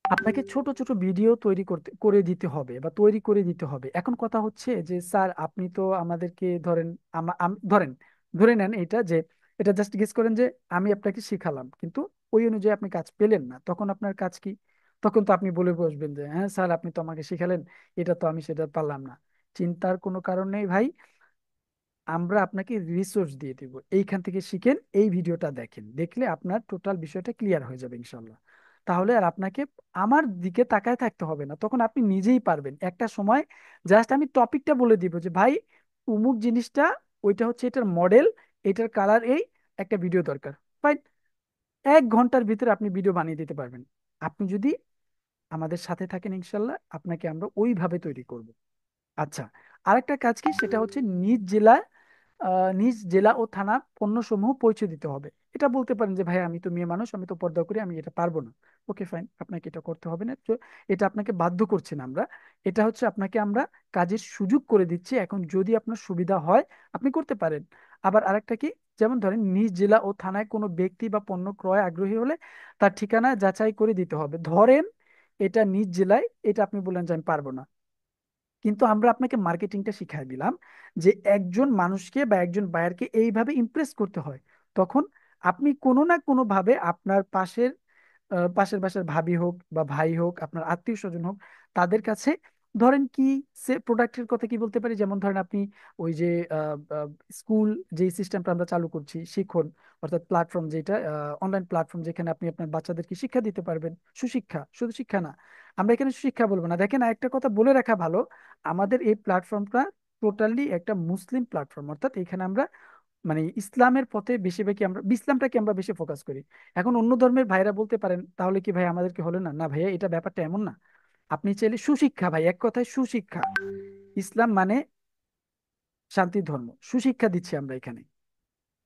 S1: আপনাকে ছোট ছোট ভিডিও তৈরি করে দিতে হবে বা তৈরি করে দিতে হবে। এখন কথা হচ্ছে যে স্যার আপনি তো আমাদেরকে ধরেন, ধরেন ধরে নেন এটা, যে এটা জাস্ট গেস করেন যে আমি আপনাকে শিখালাম কিন্তু ওই অনুযায়ী আপনি কাজ পেলেন না, তখন আপনার কাজ কি? তখন তো আপনি বলে বসবেন যে হ্যাঁ স্যার আপনি তো আমাকে শিখালেন, এটা তো আমি সেটা পারলাম না। চিন্তার কোনো কারণ নেই ভাই, আমরা আপনাকে রিসোর্স দিয়ে দিব, এইখান থেকে শিখেন, এই ভিডিওটা দেখেন, দেখলে আপনার টোটাল বিষয়টা ক্লিয়ার হয়ে যাবে ইনশাল্লাহ। তাহলে আর আপনাকে আমার দিকে তাকায় থাকতে হবে না, তখন আপনি নিজেই পারবেন একটা সময়। জাস্ট আমি টপিকটা বলে দিব যে ভাই, অমুক জিনিসটা, ওইটা হচ্ছে এটার মডেল, এটার কালার এই, একটা ভিডিও দরকার, ফাইন। 1 ঘন্টার ভিতরে আপনি ভিডিও বানিয়ে দিতে পারবেন। আপনি যদি আমাদের সাথে থাকেন ইনশাল্লাহ আপনাকে আমরা ওইভাবে তৈরি করব। আচ্ছা, আরেকটা কাজ কি, সেটা হচ্ছে নিজ জেলা ও থানা পণ্যসমূহ পৌঁছে দিতে হবে। এটা বলতে পারেন যে ভাই আমি তো মেয়ে মানুষ, আমি তো পর্দা করি, আমি এটা পারবো না। ওকে ফাইন, আপনাকে এটা করতে হবে না তো। এটা আপনাকে বাধ্য করছি না আমরা, এটা হচ্ছে আপনাকে আমরা কাজের সুযোগ করে দিচ্ছি। এখন যদি আপনার সুবিধা হয় আপনি করতে পারেন। আবার আরেকটা কি, যেমন ধরেন নিজ জেলা ও থানায় কোনো ব্যক্তি বা পণ্য ক্রয় আগ্রহী হলে তার ঠিকানা যাচাই করে দিতে হবে। ধরেন এটা নিজ জেলায়, এটা আপনি বললেন যে আমি পারবো না, কিন্তু আমরা আপনাকে মার্কেটিংটা শিখাই দিলাম যে একজন মানুষকে বা একজন বায়ারকে এইভাবে ইমপ্রেস করতে হয়। তখন আপনি কোনো না কোনো ভাবে আপনার পাশের বাসার ভাবি হোক বা ভাই হোক, আপনার আত্মীয় স্বজন হোক, তাদের কাছে ধরেন কি, সে প্রোডাক্টের কথা কি বলতে পারি, যেমন ধরেন আপনি ওই যে স্কুল যে সিস্টেমটা আমরা চালু করছি, শিখন, অর্থাৎ প্ল্যাটফর্ম যেটা, অনলাইন প্ল্যাটফর্ম যেখানে আপনি আপনার বাচ্চাদেরকে শিক্ষা দিতে পারবেন। সুশিক্ষা, শুধু শিক্ষা না, আমরা এখানে শিক্ষা বলবো না। দেখেন একটা কথা বলে রাখা ভালো, আমাদের এই প্ল্যাটফর্মটা টোটালি একটা মুসলিম প্ল্যাটফর্ম, অর্থাৎ এখানে আমরা মানে ইসলামের পথে বেশিরভাগই আমরা ইসলামটাকে আমরা বেশি ফোকাস করি। এখন অন্য ধর্মের ভাইরা বলতে পারেন তাহলে কি ভাই আমাদেরকে হলো না, না ভাইয়া এটা ব্যাপারটা এমন না। আপনি চাইলে সুশিক্ষা, ভাই এক কথায় সুশিক্ষা, ইসলাম মানে শান্তির ধর্ম, সুশিক্ষা দিচ্ছি আমরা এখানে।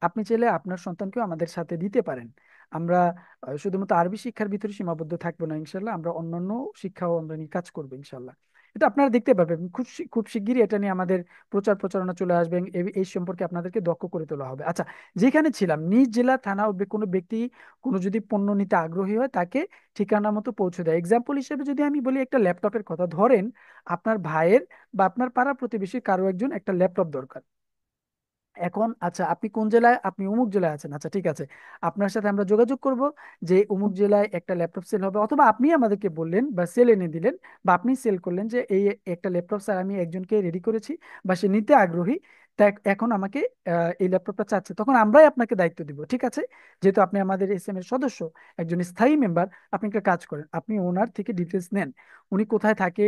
S1: আপনি চাইলে আপনার সন্তানকেও আমাদের সাথে দিতে পারেন। আমরা শুধুমাত্র আরবি শিক্ষার ভিতরে সীমাবদ্ধ থাকবো না ইনশাল্লাহ, আমরা অন্যান্য শিক্ষাও আমরা নিয়ে কাজ করবো ইনশাল্লাহ। এটা আপনারা দেখতে পাবেন খুব শিগগিরই এটা নিয়ে আমাদের প্রচারণা চলে আসবে, এবং এই সম্পর্কে আপনাদেরকে দক্ষ করে তোলা হবে। আচ্ছা, যেখানে ছিলাম, নিজ জেলা থানা ও কোনো ব্যক্তি কোনো যদি পণ্য নিতে আগ্রহী হয় তাকে ঠিকানা মতো পৌঁছে দেয়। এক্সাম্পল হিসেবে যদি আমি বলি একটা ল্যাপটপের কথা, ধরেন আপনার ভাইয়ের বা আপনার পাড়া প্রতিবেশীর কারো একজন একটা ল্যাপটপ দরকার। এখন আচ্ছা, আপনি কোন জেলায়, আপনি অমুক জেলায় আছেন, আচ্ছা ঠিক আছে, আপনার সাথে আমরা যোগাযোগ করব যে অমুক জেলায় একটা ল্যাপটপ সেল হবে, অথবা আপনি আমাদেরকে বললেন বা সেল এনে দিলেন, বা আপনি সেল করলেন যে এই একটা ল্যাপটপ স্যার আমি একজনকে রেডি করেছি বা সে নিতে আগ্রহী, তা এখন আমাকে এই ল্যাপটপটা চাচ্ছে, তখন আমরাই আপনাকে দায়িত্ব দিব। ঠিক আছে, যেহেতু আপনি আমাদের এসএম এর সদস্য, একজন স্থায়ী মেম্বার, আপনি একটা কাজ করেন, আপনি ওনার থেকে ডিটেলস নেন, উনি কোথায় থাকে,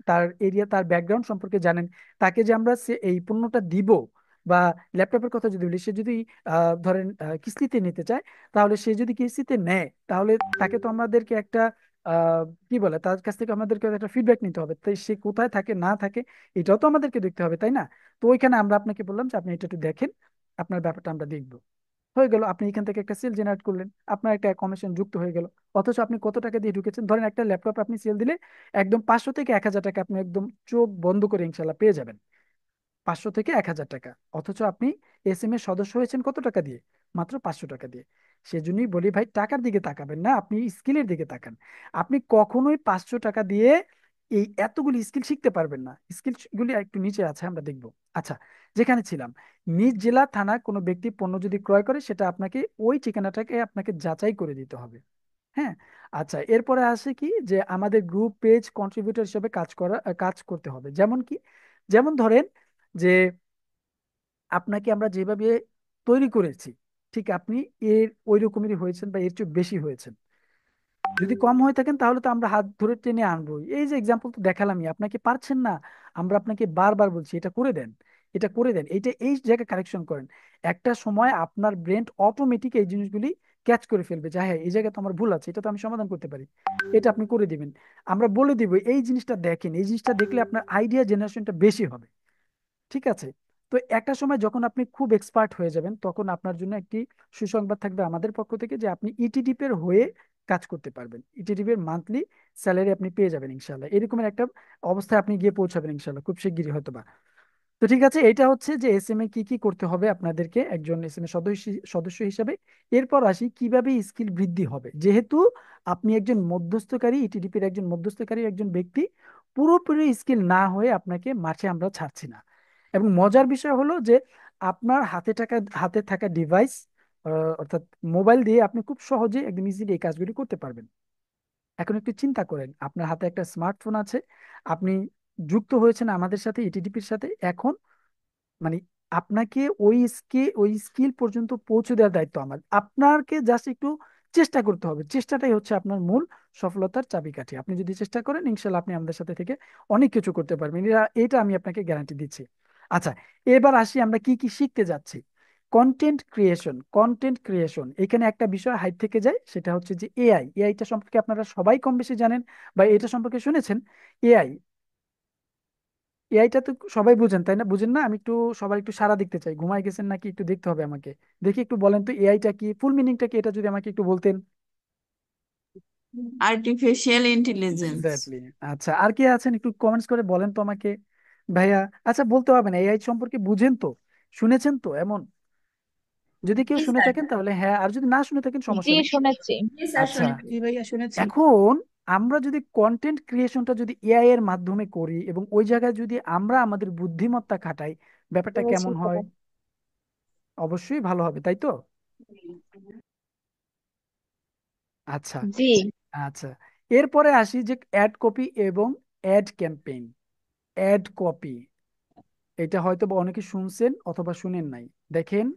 S1: তার এরিয়া, তার ব্যাকগ্রাউন্ড সম্পর্কে জানেন, তাকে যে আমরা এই পণ্যটা দিব, বা ল্যাপটপের কথা যদি বলি, সে যদি ধরেন কিস্তিতে নিতে চায়, তাহলে সে যদি কিস্তিতে নেয়, তাহলে তাকে তো আমাদেরকে একটা কি বলে, তার কাছ থেকে আমাদেরকে একটা ফিডব্যাক নিতে হবে, তাই সে কোথায় থাকে না থাকে এটাও তো আমাদেরকে দেখতে হবে, তাই না? তো ওইখানে আমরা আপনাকে বললাম যে আপনি এটা একটু দেখেন, আপনার ব্যাপারটা আমরা দেখবো। হয়ে গেল, আপনি এখান থেকে একটা সেল জেনারেট করলেন, আপনার একটা কমিশন যুক্ত হয়ে গেল। অথচ আপনি কত টাকা দিয়ে ঢুকেছেন, ধরেন একটা ল্যাপটপ আপনি সেল দিলে একদম 500 থেকে 1000 টাকা আপনি একদম চোখ বন্ধ করে ইনশাল্লাহ পেয়ে যাবেন। 500 থেকে 1000 টাকা। অথচ আপনি এসএম এর সদস্য হয়েছেন কত টাকা দিয়ে? মাত্র 500 টাকা দিয়ে। সেজন্যই বলি ভাই, টাকার দিকে তাকাবেন না, আপনি স্কিলের দিকে তাকান। আপনি কখনোই 500 টাকা দিয়ে এই এতগুলি স্কিল শিখতে পারবেন না, স্কিল গুলি একটু নিচে আছে, আমরা দেখব। আচ্ছা, যেখানে ছিলাম, নিজ জেলা থানা কোনো ব্যক্তি পণ্য যদি ক্রয় করে সেটা আপনাকে ওই ঠিকানাটাকে আপনাকে যাচাই করে দিতে হবে। হ্যাঁ। আচ্ছা, এরপরে আসে কি, যে আমাদের গ্রুপ পেজ কন্ট্রিবিউটর হিসেবে কাজ করতে হবে। যেমন কি, যেমন ধরেন যে আপনাকে আমরা যেভাবে তৈরি করেছি, ঠিক আপনি এর ওই রকমেরই হয়েছেন বা এর চেয়ে বেশি হয়েছেন। যদি কম হয়ে থাকেন তাহলে তো আমরা হাত ধরে টেনে আনবো। এই যে এক্সাম্পল তো দেখালামই, আপনাকে পারছেন না, আমরা আপনাকে বারবার বলছি এটা করে দেন, এটা করে দেন, এইটা এই জায়গায় কারেকশন করেন। একটা সময় আপনার ব্রেন অটোমেটিক এই জিনিসগুলি ক্যাচ করে ফেলবে যে হ্যাঁ এই জায়গায় তো আমার ভুল আছে, এটা তো আমি সমাধান করতে পারি, এটা আপনি করে দিবেন। আমরা বলে দিব এই জিনিসটা দেখেন, এই জিনিসটা দেখলে আপনার আইডিয়া জেনারেশনটা বেশি হবে। ঠিক আছে। তো একটা সময় যখন আপনি খুব এক্সপার্ট হয়ে যাবেন, তখন আপনার জন্য একটি সুসংবাদ থাকবে আমাদের পক্ষ থেকে, যে আপনি ইটিডিপি এর হয়ে কাজ করতে পারবেন, ইটিডিপি এর মান্থলি স্যালারি আপনি পেয়ে যাবেন ইনশাল্লাহ। এরকমের একটা অবস্থায় আপনি গিয়ে পৌঁছাবেন ইনশাল্লাহ খুব শিগগিরই হয়তো বা। তো ঠিক আছে, এটা হচ্ছে যে এসএম এ কি কি করতে হবে আপনাদেরকে একজন এসএম এ সদস্য সদস্য হিসাবে। এরপর আসি কিভাবে স্কিল বৃদ্ধি হবে। যেহেতু আপনি একজন মধ্যস্থকারী, ইটিডিপির একজন মধ্যস্থকারী একজন ব্যক্তি, পুরোপুরি স্কিল না হয়ে আপনাকে মাঠে আমরা ছাড়ছি না। এবং মজার বিষয় হলো যে আপনার হাতে থাকা ডিভাইস, অর্থাৎ মোবাইল দিয়ে আপনি খুব সহজে একদম ইজিলি এই কাজগুলি করতে পারবেন। এখন একটু চিন্তা করেন, আপনার হাতে একটা স্মার্টফোন আছে, আপনি যুক্ত হয়েছেন আমাদের সাথে, ইটিডিপির সাথে। এখন মানে আপনাকে ওই স্কিল পর্যন্ত পৌঁছে দেওয়ার দায়িত্ব আমার, আপনাকে জাস্ট একটু চেষ্টা করতে হবে। চেষ্টাটাই হচ্ছে আপনার মূল সফলতার চাবিকাঠি। আপনি যদি চেষ্টা করেন ইনশাল্লাহ আপনি আমাদের সাথে থেকে অনেক কিছু করতে পারবেন, এটা এটা আমি আপনাকে গ্যারান্টি দিচ্ছি। আচ্ছা, এবার আসি আমরা কি কি শিখতে যাচ্ছি। কন্টেন্ট ক্রিয়েশন এখানে একটা বিষয় হাইড থেকে যায়, সেটা হচ্ছে যে এআইটা সম্পর্কে আপনারা সবাই কম বেশি জানেন বা এটা সম্পর্কে শুনেছেন। এআই এআইটা তো সবাই বুঝেন তাই না? বুঝেন না? আমি একটু সবার একটু সাড়া দেখতে চাই, ঘুমাই গেছেন নাকি একটু দেখতে হবে আমাকে। দেখি একটু বলেন তো এআইটা কি, ফুল মিনিংটা কি, এটা যদি আমাকে একটু বলতেন।
S2: Artificial intelligence.
S1: এক্স্যাক্টলি। আচ্ছা, আর কি আছেন একটু কমেন্টস করে বলেন তো আমাকে ভাইয়া। আচ্ছা, বলতে হবে না, এআই সম্পর্কে বুঝেন তো, শুনেছেন তো এমন? যদি কেউ
S2: জি
S1: শুনে
S2: স্যার।
S1: থাকেন তাহলে হ্যাঁ, আর যদি না শুনে থাকেন
S3: জি
S1: সমস্যা নেই।
S3: শুনেছি।
S2: জি স্যার,
S1: আচ্ছা,
S2: শুনেছি ভাইয়া, শুনেছি।
S1: এখন আমরা যদি কন্টেন্ট ক্রিয়েশনটা যদি এআই এর মাধ্যমে করি এবং ওই জায়গায় যদি আমরা আমাদের বুদ্ধিমত্তা খাটাই, ব্যাপারটা কেমন হয়? অবশ্যই ভালো হবে, তাই তো? আচ্ছা।
S3: জি।
S1: আচ্ছা, এরপরে আসি যে অ্যাড কপি এবং অ্যাড ক্যাম্পেইন। অ্যাড কপি, এটা হয়তো বা অনেকে শুনছেন অথবা শুনেন নাই। দেখেন,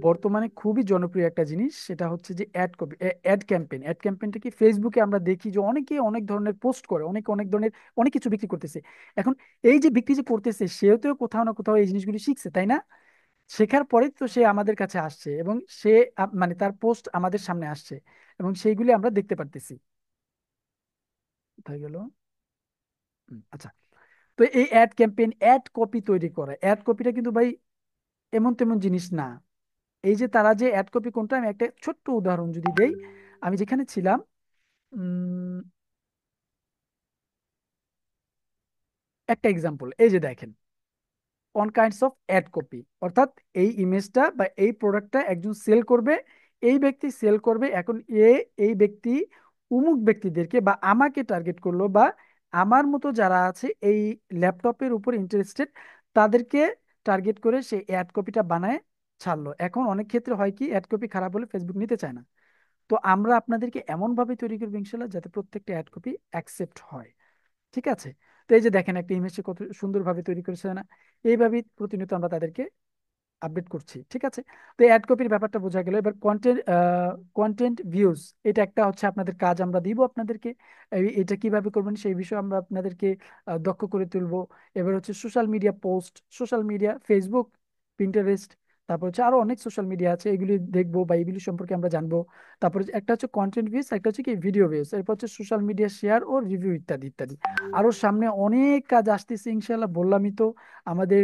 S1: বর্তমানে খুবই জনপ্রিয় একটা জিনিস, সেটা হচ্ছে যে ad copy, ad campaign. Ad ক্যাম্পেইনটা কি, ফেসবুকে আমরা দেখি যে অনেকে অনেক ধরনের পোস্ট করে, অনেকে অনেক ধরনের অনেক কিছু বিক্রি করতেছে। এখন এই যে বিক্রি যে করতেছে, সেও তো কোথাও না কোথাও এই জিনিসগুলি শিখছে, তাই না? শেখার পরে তো সে আমাদের কাছে আসছে এবং সে মানে তার পোস্ট আমাদের সামনে আসছে এবং সেইগুলি আমরা দেখতে পারতেছি। কোথায় গেল? আচ্ছা, তো এই অ্যাড ক্যাম্পেইন, অ্যাড কপি তৈরি করা, অ্যাড কপিটা কিন্তু ভাই এমন তেমন জিনিস না। এই যে তারা যে অ্যাড কপি কোনটা, আমি একটা ছোট্ট উদাহরণ যদি দেই। আমি যেখানে ছিলাম, উম, একটা এক্সাম্পল, এই যে দেখেন, on kinds of ad copy, অর্থাৎ এই ইমেজটা বা এই প্রোডাক্টটা একজন সেল করবে, এই ব্যক্তি সেল করবে। এখন এই ব্যক্তি অমুক ব্যক্তিদেরকে বা আমাকে টার্গেট করলো, বা আমার মতো যারা আছে এই ল্যাপটপের উপর ইন্টারেস্টেড, তাদেরকে টার্গেট করে সেই অ্যাড কপিটা বানায় ছাড়লো। এখন অনেক ক্ষেত্রে হয় কি, অ্যাড কপি খারাপ হলে ফেসবুক নিতে চায় না। তো আমরা আপনাদেরকে এমন ভাবে তৈরি করবো ইনশাল্লাহ যাতে প্রত্যেকটা অ্যাড কপি অ্যাকসেপ্ট হয়। ঠিক আছে? তো এই যে দেখেন, একটা ইমেজকে কত সুন্দরভাবে তৈরি করেছে না? এইভাবেই প্রতিনিয়ত আমরা তাদেরকে আপডেট করছি। ঠিক আছে? তো অ্যাড কপির ব্যাপারটা বোঝা গেল। এবার কন্টেন্ট ভিউজ, এটা একটা হচ্ছে আপনাদের কাজ, আমরা দিব আপনাদেরকে। এটা কিভাবে করবেন সেই বিষয়ে আমরা আপনাদেরকে দক্ষ করে তুলবো। এবার হচ্ছে social media post, social media, Facebook, Pinterest, তারপর হচ্ছে আরো অনেক সোশ্যাল মিডিয়া আছে, এগুলি দেখবো বা এগুলি সম্পর্কে আমরা জানবো। তারপরে একটা হচ্ছে কন্টেন্ট ভিউজ, একটা হচ্ছে কি ভিডিও ভিউজ, এরপর হচ্ছে সোশ্যাল মিডিয়া শেয়ার ও রিভিউ, ইত্যাদি ইত্যাদি। আরো সামনে অনেক কাজ আসতেছে ইনশাল্লাহ, বললামই তো। আমাদের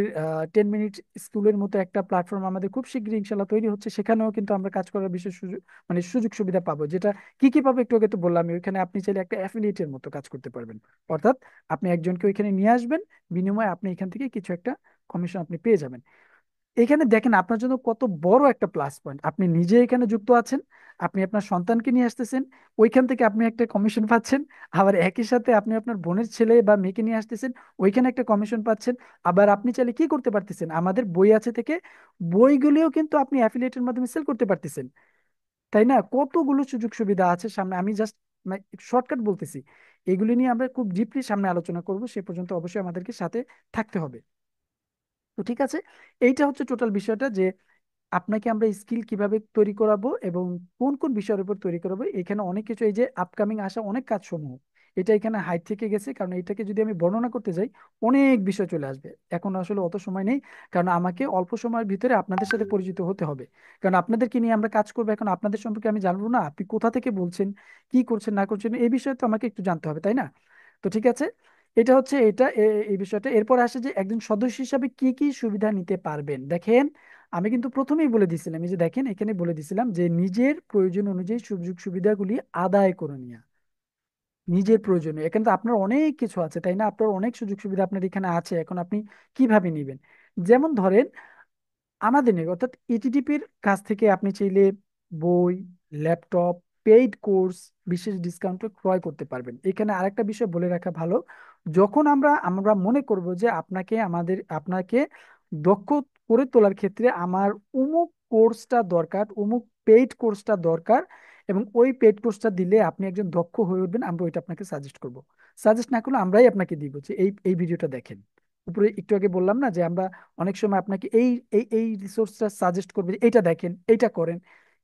S1: 10 মিনিট স্কুলের মতো একটা প্ল্যাটফর্ম আমাদের খুব শীঘ্রই ইনশাল্লাহ তৈরি হচ্ছে, সেখানেও কিন্তু আমরা কাজ করার বিশেষ সুযোগ, মানে সুযোগ সুবিধা পাবো। যেটা কি কি পাবো একটু আগে তো বললাম, ওইখানে আপনি চাইলে একটা অ্যাফিলিয়েটের মতো কাজ করতে পারবেন। অর্থাৎ আপনি একজনকে ওইখানে নিয়ে আসবেন, বিনিময়ে আপনি এখান থেকে কিছু একটা কমিশন আপনি পেয়ে যাবেন। এখানে দেখেন আপনার জন্য কত বড় একটা প্লাস পয়েন্ট, আপনি নিজে এখানে যুক্ত আছেন, আপনি আপনার সন্তানকে নিয়ে আসতেছেন, ওইখান থেকে আপনি একটা কমিশন পাচ্ছেন। আবার একই সাথে আপনি আপনার বোনের ছেলে বা মেয়েকে নিয়ে আসতেছেন, ওইখানে একটা কমিশন পাচ্ছেন। আবার আপনি চাইলে কি করতে পারতেছেন, আমাদের বই আছে থেকে বইগুলিও কিন্তু আপনি অ্যাফিলিয়েটের মাধ্যমে সেল করতে পারতেছেন। তাই না? কতগুলো সুযোগ সুবিধা আছে সামনে, আমি জাস্ট শর্টকাট বলতেছি। এগুলি নিয়ে আমরা খুব ডিপলি সামনে আলোচনা করব, সে পর্যন্ত অবশ্যই আমাদেরকে সাথে থাকতে হবে। তো ঠিক আছে, এইটা হচ্ছে টোটাল বিষয়টা, যে আপনাকে আমরা স্কিল কিভাবে তৈরি করাবো এবং কোন কোন বিষয়ের উপর তৈরি করাবো। এখানে অনেক কিছু, এই যে আপকামিং আসা অনেক কাজসমূহ, এটা এখানে হাইট থেকে গেছে, কারণ এটাকে যদি আমি বর্ণনা করতে যাই অনেক বিষয় চলে আসবে। এখন আসলে অত সময় নেই, কারণ আমাকে অল্প সময়ের ভিতরে আপনাদের সাথে পরিচিত হতে হবে। কারণ আপনাদেরকে নিয়ে আমরা কাজ করবো, এখন আপনাদের সম্পর্কে আমি জানবো না, আপনি কোথা থেকে বলছেন, কি করছেন না করছেন, এই বিষয়ে তো আমাকে একটু জানতে হবে, তাই না? তো ঠিক আছে, এটা হচ্ছে এটা এই বিষয়টা। এরপর আসে যে একজন সদস্য হিসাবে কি কি সুবিধা নিতে পারবেন। দেখেন, আমি কিন্তু প্রথমেই বলে দিছিলাম, এই যে দেখেন এখানে বলে দিছিলাম যে নিজের প্রয়োজন অনুযায়ী সুযোগ সুবিধাগুলি আদায় করে নেওয়া। নিজের প্রয়োজনীয়, এখানে তো আপনার অনেক কিছু আছে, তাই না? আপনার অনেক সুযোগ সুবিধা আপনার এখানে আছে, এখন আপনি কিভাবে নেবেন? যেমন ধরেন, আমাদের নেই, অর্থাৎ ইটিডিপির কাছ থেকে আপনি চাইলে বই, ল্যাপটপ, পেইড কোর্স বিশেষ ডিসকাউন্টে ক্রয় করতে পারবেন। এখানে আরেকটা বিষয় বলে রাখা ভালো, যখন আমরা আমরা মনে করব যে আপনাকে দক্ষ করে তোলার ক্ষেত্রে আমার অমুক কোর্সটা দরকার, অমুক পেইড কোর্সটা দরকার, এবং ওই পেইড কোর্সটা দিলে আপনি একজন দক্ষ হয়ে উঠবেন, আমরা ওইটা আপনাকে সাজেস্ট করব। সাজেস্ট না করলে আমরাই আপনাকে দিব যে এই ভিডিওটা দেখেন। উপরে একটু আগে বললাম না যে আমরা অনেক সময় আপনাকে এই রিসোর্সটা সাজেস্ট করবে যে এইটা দেখেন, এইটা করেন।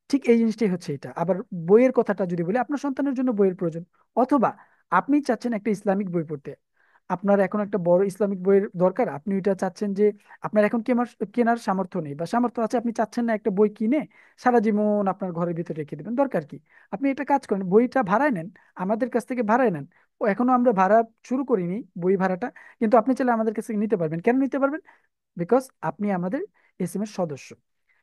S1: ঠিক এই জিনিসটাই হচ্ছে এটা। আবার বইয়ের কথাটা যদি বলি, আপনার সন্তানের জন্য বইয়ের প্রয়োজন, অথবা আপনি চাচ্ছেন একটা ইসলামিক বই পড়তে, আপনার এখন একটা বড় ইসলামিক বইয়ের দরকার, আপনি ওইটা চাচ্ছেন যে আপনার এখন কেনার কেনার সামর্থ্য নেই বা সামর্থ্য আছে, আপনি চাচ্ছেন না একটা বই কিনে সারা জীবন আপনার ঘরের ভিতরে রেখে দেবেন, দরকার কি? আপনি একটা কাজ করেন, বইটা ভাড়ায় নেন, আমাদের কাছ থেকে ভাড়ায় নেন। ও এখনো আমরা ভাড়া শুরু করিনি বই ভাড়াটা, কিন্তু আপনি চাইলে আমাদের কাছ থেকে নিতে পারবেন। কেন নিতে পারবেন? বিকজ আপনি আমাদের এসএম এর সদস্য।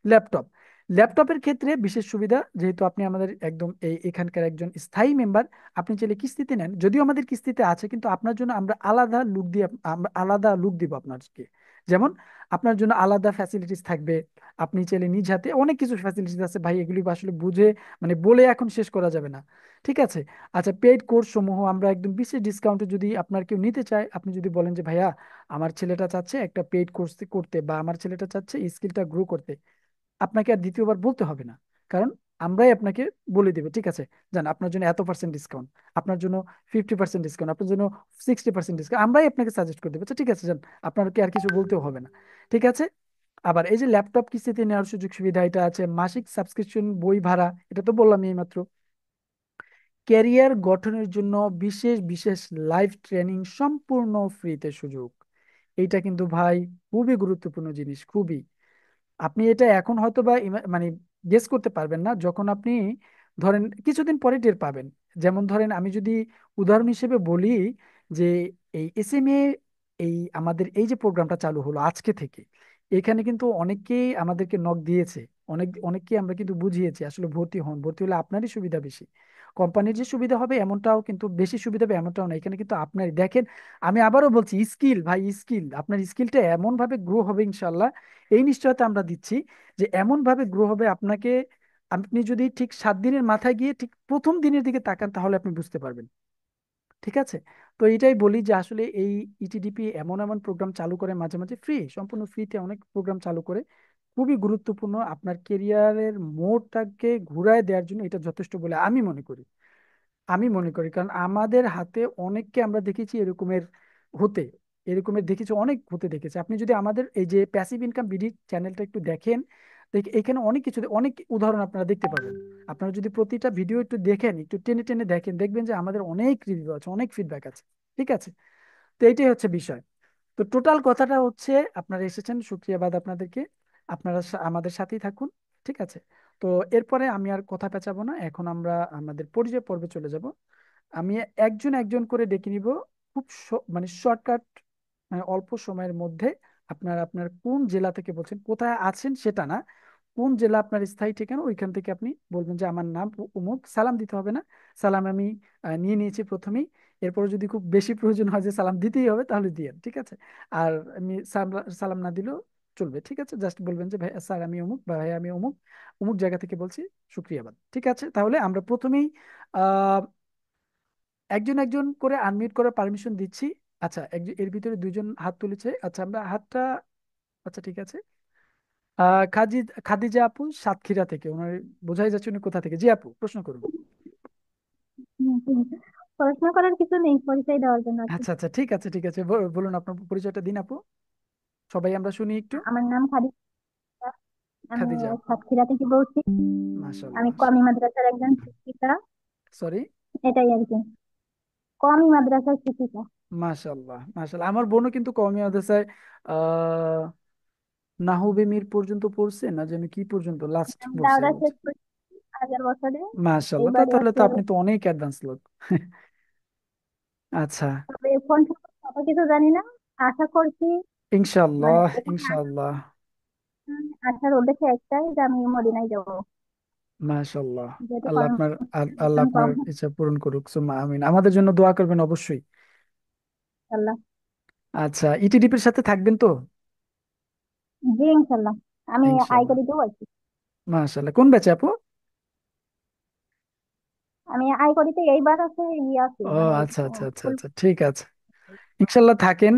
S1: ল্যাপটপ, ল্যাপটপের ক্ষেত্রে বিশেষ সুবিধা, যেহেতু আপনি আমাদের একদম এখানকার একজন স্থায়ী মেম্বার, আপনি চাইলে কিস্তিতে নেন, যদিও আমাদের কিস্তিতে আছে, কিন্তু আপনার জন্য আমরা আলাদা লুক দিয়ে আমরা আলাদা লুক দিব আপনাকে। যেমন আপনার জন্য আলাদা ফ্যাসিলিটিস থাকবে, আপনি চাইলে নিজ হাতে অনেক কিছু ফ্যাসিলিটিস আছে ভাই, এগুলি আসলে বুঝে মানে বলে এখন শেষ করা যাবে না। ঠিক আছে? আচ্ছা, পেইড কোর্স সমূহ আমরা একদম বিশেষ ডিসকাউন্টে, যদি আপনার কেউ নিতে চায়, আপনি যদি বলেন যে ভাইয়া আমার ছেলেটা চাচ্ছে একটা পেইড কোর্স করতে, বা আমার ছেলেটা চাচ্ছে এই স্কিলটা গ্রো করতে, আপনাকে আর দ্বিতীয়বার বলতে হবে না, কারণ আমরাই আপনাকে বলে দেবে ঠিক আছে, জান আপনার জন্য এত% ডিসকাউন্ট, আপনার জন্য 50% ডিসকাউন্ট, আপনার জন্য 60% ডিসকাউন্ট, আমরাই আপনাকে সাজেস্ট করে দেবো। আচ্ছা ঠিক আছে, জান আপনাকে আর কিছু বলতেও হবে না। ঠিক আছে? আবার এই যে ল্যাপটপ কিস্তিতে নেওয়ার সুযোগ সুবিধা এটা আছে, মাসিক সাবস্ক্রিপশন, বই ভাড়া, এটা তো বললাম এইমাত্র, ক্যারিয়ার গঠনের জন্য বিশেষ বিশেষ লাইভ ট্রেনিং সম্পূর্ণ ফ্রিতে সুযোগ। এইটা কিন্তু ভাই খুবই গুরুত্বপূর্ণ জিনিস, খুবই। আপনি এটা এখন হয়তো বা মানে গেস করতে পারবেন না, যখন আপনি ধরেন কিছুদিন পরে টের পাবেন। যেমন ধরেন আমি যদি উদাহরণ হিসেবে বলি যে এই এসএমএ, এই আমাদের এই যে প্রোগ্রামটা চালু হলো আজকে থেকে, এখানে কিন্তু অনেকেই আমাদেরকে নক দিয়েছে, অনেককে আমরা কিন্তু বুঝিয়েছি আসলে ভর্তি হন, ভর্তি হলে আপনারই সুবিধা বেশি। কোম্পানির যে সুবিধা হবে এমনটাও কিন্তু, বেশি সুবিধা হবে এমনটাও না, এখানে কিন্তু আপনারই দেখেন। আমি আবারও বলছি, স্কিল ভাই, স্কিল, আপনার স্কিলটা এমন ভাবে গ্রো হবে ইনশাল্লাহ, এই নিশ্চয়তা আমরা দিচ্ছি যে এমন ভাবে গ্রো হবে আপনাকে। আপনি যদি ঠিক 7 দিনের মাথায় গিয়ে ঠিক প্রথম দিনের দিকে তাকান, তাহলে আপনি বুঝতে পারবেন। ঠিক আছে? তো এটাই বলি যে আসলে এই ইটিডিপি এমন এমন প্রোগ্রাম চালু করে, মাঝে মাঝে ফ্রি, সম্পূর্ণ ফ্রিতে অনেক প্রোগ্রাম চালু করে, খুবই গুরুত্বপূর্ণ আপনার কেরিয়ারের মোড়টাকে ঘুরায় দেওয়ার জন্য এটা যথেষ্ট বলে আমি মনে করি। আমি মনে করি, কারণ আমাদের হাতে অনেককে আমরা দেখেছি এরকমের হতে, এরকমের দেখেছি, অনেক হতে দেখেছি। আপনি যদি আমাদের এই যে প্যাসিভ ইনকাম বিডি চ্যানেলটা একটু দেখেন, এখানে অনেক কিছু, অনেক উদাহরণ আপনারা দেখতে পাবেন। আপনারা যদি প্রতিটা ভিডিও একটু দেখেন, একটু টেনে টেনে দেখেন, দেখবেন যে আমাদের অনেক রিভিউ আছে, অনেক ফিডব্যাক আছে। ঠিক আছে? তো এইটাই হচ্ছে বিষয়। তো টোটাল কথাটা হচ্ছে, আপনারা এসেছেন, শুক্রিয়াবাদ আপনাদেরকে। আপনারা আমাদের সাথেই থাকুন। ঠিক আছে? তো এরপরে আমি আর কথা পেঁচাবো না, এখন আমরা আমাদের পরিচয় পর্বে চলে যাব। আমি একজন একজন করে ডেকে নিব, খুব মানে শর্টকাট, মানে অল্প সময়ের মধ্যে। আপনার আপনার কোন জেলা থেকে বলছেন, কোথায় আছেন সেটা না, কোন জেলা আপনার স্থায়ী ঠিকানা, ওইখান থেকে আপনি বলবেন যে আমার নাম অমুক, সালাম দিতে হবে না, সালাম আমি নিয়ে নিয়েছি প্রথমেই। এরপর যদি খুব বেশি প্রয়োজন হয় যে সালাম দিতেই হবে, তাহলে দিয়েন। ঠিক আছে? আর আমি সালাম না দিলেও চলবে। ঠিক আছে? জাস্ট বলবেন যে ভাই স্যার আমি অমুক, বা ভাই আমি অমুক, অমুক জায়গা থেকে বলছি, শুক্রিয়াবাদ। ঠিক আছে? তাহলে আমরা প্রথমেই একজন একজন করে আনমিউট করার পারমিশন দিচ্ছি। আচ্ছা, একজন এর ভিতরে দুইজন হাত তুলেছে, আচ্ছা আমরা হাতটা, আচ্ছা ঠিক আছে। খাদিজা আপু সাতক্ষীরা থেকে, ওনার বোঝাই যাচ্ছে উনি কোথা থেকে। জি আপু, প্রশ্ন করুন।
S3: হুম, হুম। পড়াশোনা করার কিছু নেই, পরিচয় দেওয়ার জন্য আর কি।
S1: আচ্ছা আচ্ছা, ঠিক আছে ঠিক আছে, বলুন আপনার পরিচয়টা দিন আপু, সবাই আমরা শুনি একটু।
S3: আমার নাম খাদিজা। আমি
S1: খাদিজা আপু,
S3: সাতক্ষীরা থেকে বলছি। আমি
S1: মাশাল্লাহ।
S3: কওমি মাদ্রাসার একজন শিক্ষিকা।
S1: সরি।
S3: এটাই আর কি। কওমি মাদ্রাসার শিক্ষিকা।
S1: মাশাল্লাহ মাশাল্লাহ, আমার বোনও কিন্তু কওমি মাদ্রাসায় আহ নাহুবে মির পর্যন্ত পড়ছে, না যেন কি পর্যন্ত লাস্ট
S3: আমি
S1: পড়ছে।
S3: দাওরা শেষ করছি আগের বছরে।
S1: মাশাল্লাহ,
S3: এইবার
S1: তাহলে তো
S3: হচ্ছে,
S1: আপনি তো অনেক অ্যাডভান্স লোক। আচ্ছা,
S3: তবে ফোন সম্পর্কে অত কিছু জানি না। আশা করছি, মানে
S1: ইনশাল্লাহ
S3: এখানে
S1: ইনশাল্লাহ।
S3: আসার উদ্দেশ্য একটাই যে আমি মদিনায় যাবো,
S1: মাশাল্লাহ।
S3: যেহেতু
S1: আল্লাহ
S3: কর্ম
S1: আপনার আল্লাহ আপনার
S3: কম।
S1: ইচ্ছা পূরণ করুক, সুম্মা আমিন। আমাদের জন্য দোয়া করবেন অবশ্যই।
S3: ইনশাল্লাহ।
S1: আচ্ছা, ইটিডিপির সাথে থাকবেন তো?
S3: জি ইনশাল্লাহ। আমি
S1: ইনশাল্লাহ।
S3: আইকরি দেবো আর কি।
S1: মাশাল্লাহ, কোন ব্যাচে আপু?
S3: আমি আইকরিতে এইবার আছে, ইয়ে আছে
S1: ও
S3: মানে
S1: আচ্ছা আচ্ছা আচ্ছা
S3: ফুল।
S1: আচ্ছা, ঠিক আছে। ইনশাল্লাহ থাকেন।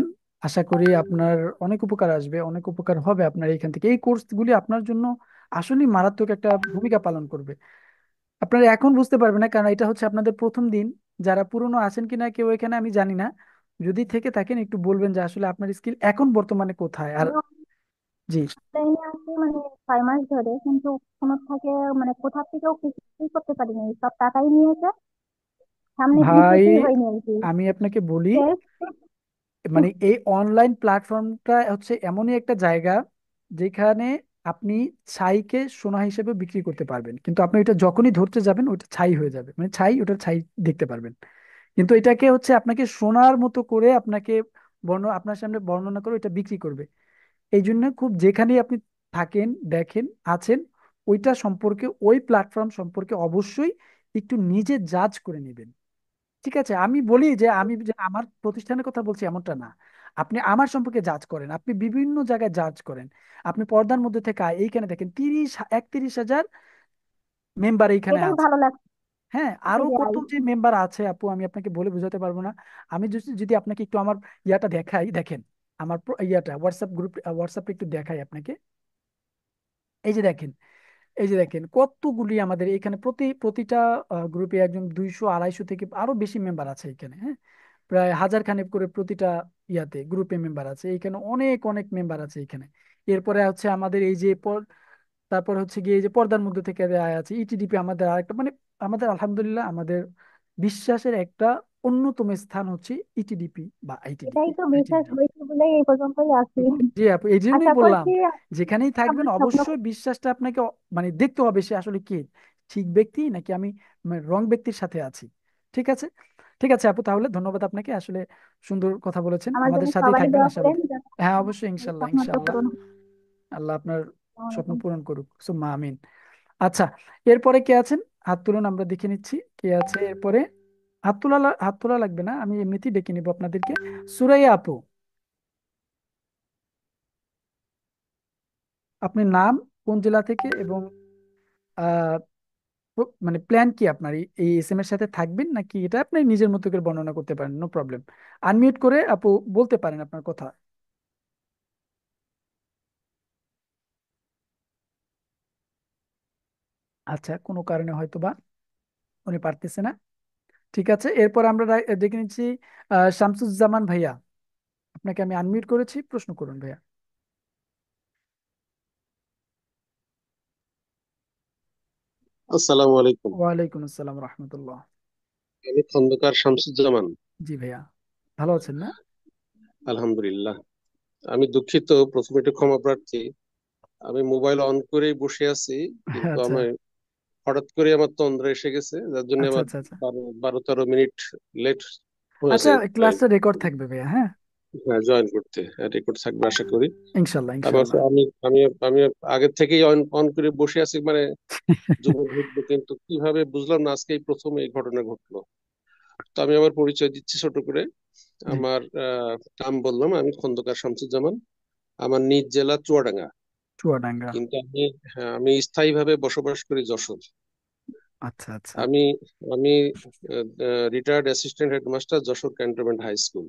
S1: আশা করি আপনার অনেক উপকার আসবে, অনেক উপকার হবে আপনার এইখান থেকে, এই কোর্সগুলি আপনার জন্য আসলে মারাত্মক একটা ভূমিকা পালন করবে। আপনারা এখন বুঝতে পারবেন না, কারণ এটা হচ্ছে আপনাদের প্রথম দিন। যারা পুরনো আছেন কিনা কেউ এখানে আমি জানি না, যদি থেকে থাকেন একটু বলবেন যে আসলে আপনার স্কিল এখন বর্তমানে কোথায়। আর জি
S3: অনলাইনে আছি মানে 6 মাস ধরে, কিন্তু কোনো থেকে মানে কোথা থেকেও কিছুই করতে পারিনি, সব টাকাই নিয়েছে, সামনে কোনো
S1: ভাই,
S3: কিছুই হয়নি আর কি।
S1: আমি আপনাকে বলি, মানে এই অনলাইন প্ল্যাটফর্মটা হচ্ছে এমনই একটা জায়গা যেখানে আপনি ছাইকে সোনা হিসেবে বিক্রি করতে পারবেন, কিন্তু আপনি এটা যখনই ধরতে যাবেন ওটা ছাই হয়ে যাবে, মানে ছাই, ওটা ছাই দেখতে পারবেন। কিন্তু এটাকে হচ্ছে আপনাকে সোনার মতো করে আপনাকে আপনার সামনে বর্ণনা করে এটা বিক্রি করবে। এই জন্য খুব যেখানেই আপনি থাকেন, দেখেন, আছেন, ওইটা সম্পর্কে, ওই প্ল্যাটফর্ম সম্পর্কে অবশ্যই একটু নিজে জাজ করে নেবেন। ঠিক আছে, আমি বলি যে আমি যে আমার প্রতিষ্ঠানের কথা বলছি এমনটা না। আপনি আমার সম্পর্কে জাজ করেন, আপনি বিভিন্ন জায়গায় জাজ করেন। আপনি পর্দার মধ্যে থেকে এইখানে দেখেন 31,000 মেম্বার এইখানে
S3: এটাই
S1: আছে।
S3: ভালো লাগছে
S1: হ্যাঁ, আরো
S3: যে
S1: কত যে মেম্বার আছে আপু, আমি আপনাকে বলে বোঝাতে পারবো না। আমি যদি যদি আপনাকে একটু আমার ইয়াটা দেখাই, দেখেন আমার ইয়াটা হোয়াটসঅ্যাপ গ্রুপ, হোয়াটসঅ্যাপে একটু দেখাই আপনাকে। এই যে দেখেন, এই যে দেখেন কতগুলি আমাদের এখানে, প্রতিটা গ্রুপে একজন 200 250 থেকে আরো বেশি মেম্বার আছে এখানে। হ্যাঁ, প্রায় হাজার খানেক করে প্রতিটা ইয়াতে গ্রুপে মেম্বার আছে এখানে, অনেক অনেক মেম্বার আছে এখানে। এরপরে হচ্ছে আমাদের এই যে তারপর হচ্ছে গিয়ে এই যে পর্দার মধ্যে থেকে আয় আছে ইটিডিপি, আমাদের আরেকটা মানে আমাদের আলহামদুলিল্লাহ আমাদের বিশ্বাসের একটা অন্যতম স্থান হচ্ছে ইটিডিপি বা
S3: এটাই
S1: আইটিডিপি।
S3: তো বিশ্বাস হয়েছে বলেই এই পর্যন্তই আছি।
S1: জি আপু, এই জন্যই
S3: আশা
S1: বললাম
S3: করছি
S1: যেখানেই থাকবেন
S3: আমার স্বপ্ন
S1: অবশ্যই বিশ্বাসটা আপনাকে মানে দেখতে হবে সে আসলে কি, ঠিক ব্যক্তি নাকি আমি রং ব্যক্তির সাথে আছি। ঠিক আছে, ঠিক আছে আপু, তাহলে ধন্যবাদ আপনাকে, আসলে সুন্দর কথা বলেছেন,
S3: আমার
S1: আমাদের
S3: জন্য
S1: সাথেই
S3: সবারই
S1: থাকবেন
S3: দোয়া করেন
S1: আশাবাদী।
S3: যাতে
S1: হ্যাঁ অবশ্যই,
S3: এই
S1: ইনশাল্লাহ
S3: স্বপ্নটা
S1: ইনশাল্লাহ।
S3: পূরণ হয়।
S1: আল্লাহ আপনার
S3: আসসালামু
S1: স্বপ্ন
S3: আলাইকুম।
S1: পূরণ করুক, সুম্মা আমিন। আচ্ছা, এরপরে কে আছেন? হাত তুলুন, আমরা দেখে নিচ্ছি কে আছে এরপরে। হাত তোলা লাগবে না, আমি এমনিতেই ডেকে নিবো আপনাদেরকে। সুরাইয়া আপু, আপনার নাম, কোন জেলা থেকে, এবং আহ মানে প্ল্যান কি আপনার, এই এস এম এর সাথে থাকবেন নাকি এটা আপনি নিজের মতো করে বর্ণনা করতে পারেন, নো প্রবলেম। আনমিউট করে আপু বলতে পারেন আপনার কথা। আচ্ছা, কোনো কারণে হয়তো বা উনি পারতেছে না। ঠিক আছে, এরপর আমরা ডেকে নিচ্ছি শামসুজ্জামান ভাইয়া। আপনাকে আমি আনমিউট করেছি, প্রশ্ন করুন ভাইয়া।
S4: আসসালামু আলাইকুম।
S1: ওয়ালাইকুম আসসালাম রহমতুল্লাহ।
S4: আমি খন্দকার শামসুজ্জামান।
S1: জি ভাইয়া, ভালো আছেন না?
S4: আলহামদুলিল্লাহ। আমি দুঃখিত, প্রথমে একটু ক্ষমা প্রার্থী। আমি মোবাইল অন করেই বসে আছি, কিন্তু
S1: আচ্ছা
S4: আমি হঠাৎ করে আমার তন্দ্রা এসে গেছে, যার জন্য
S1: আচ্ছা
S4: আমার
S1: আচ্ছা আচ্ছা।
S4: 12 13 মিনিট লেট
S1: আচ্ছা,
S4: হয়েছে।
S1: ক্লাসটা রেকর্ড থাকবে ভাইয়া, হ্যাঁ।
S4: জয়েন করতে রেকর্ড থাকবে আশা করি।
S1: ইনশাল্লাহ
S4: আমার
S1: ইনশাল্লাহ।
S4: আমি আমি আমি আগের থেকেই অন অন করে বসে আছি, মানে যুবক ঘটবে, কিন্তু কিভাবে বুঝলাম না আজকে এই প্রথম এই ঘটনা ঘটলো। তো আমি আমার পরিচয় দিচ্ছি ছোট করে।
S1: জি।
S4: আমার নাম বললাম, আমি খন্দকার শামসুজ্জামান। আমার নিজ জেলা চুয়াডাঙ্গা,
S1: চুয়াডাঙ্গা।
S4: কিন্তু আমি স্থায়ীভাবে বসবাস করি যশোর।
S1: আচ্ছা আচ্ছা।
S4: আমি আমি retired assistant headmaster, Jessore cantonment high school.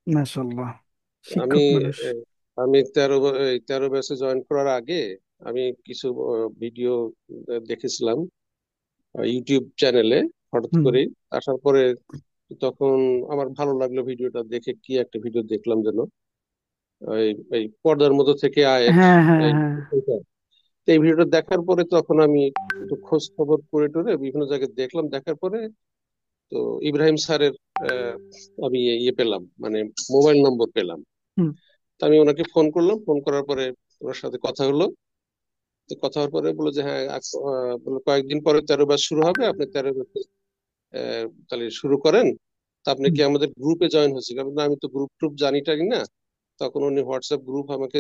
S1: মাশাল্লাহ,
S4: আমি
S1: শিক্ষক মানুষ।
S4: আহ, আমি 13 ব্যাচে জয়েন করার আগে আমি কিছু ভিডিও দেখেছিলাম ইউটিউব চ্যানেলে, হঠাৎ
S1: হুম।
S4: করে আসার পরে তখন আমার ভালো লাগলো ভিডিওটা দেখে। কি একটা ভিডিও দেখলাম যেন, ওই এই পর্দার মধ্যে থেকে আয়
S1: হ্যাঁ হ্যাঁ
S4: এই
S1: হ্যাঁ।
S4: তো এই ভিডিওটা দেখার পরে তখন আমি একটু খোঁজ খবর করে টোরে বিভিন্ন জায়গায় দেখলাম। দেখার পরে তো ইব্রাহিম স্যারের আহ, আমি ইয়ে পেলাম, মানে মোবাইল নম্বর পেলাম।
S1: হুম।
S4: তো আমি ওনাকে ফোন করলাম, ফোন করার পরে ওনার সাথে কথা হলো। তো কথা হওয়ার পরে বললো যে হ্যাঁ, বললো কয়েকদিন পরে 13 ব্যাচ শুরু হবে, আপনি 13 ব্যাচ তাহলে শুরু করেন। তা আপনি
S1: হুম।
S4: কি আমাদের গ্রুপে জয়েন হয়েছে? কারণ আমি তো গ্রুপ টুপ জানি টানি না। তখন উনি হোয়াটসঅ্যাপ গ্রুপ আমাকে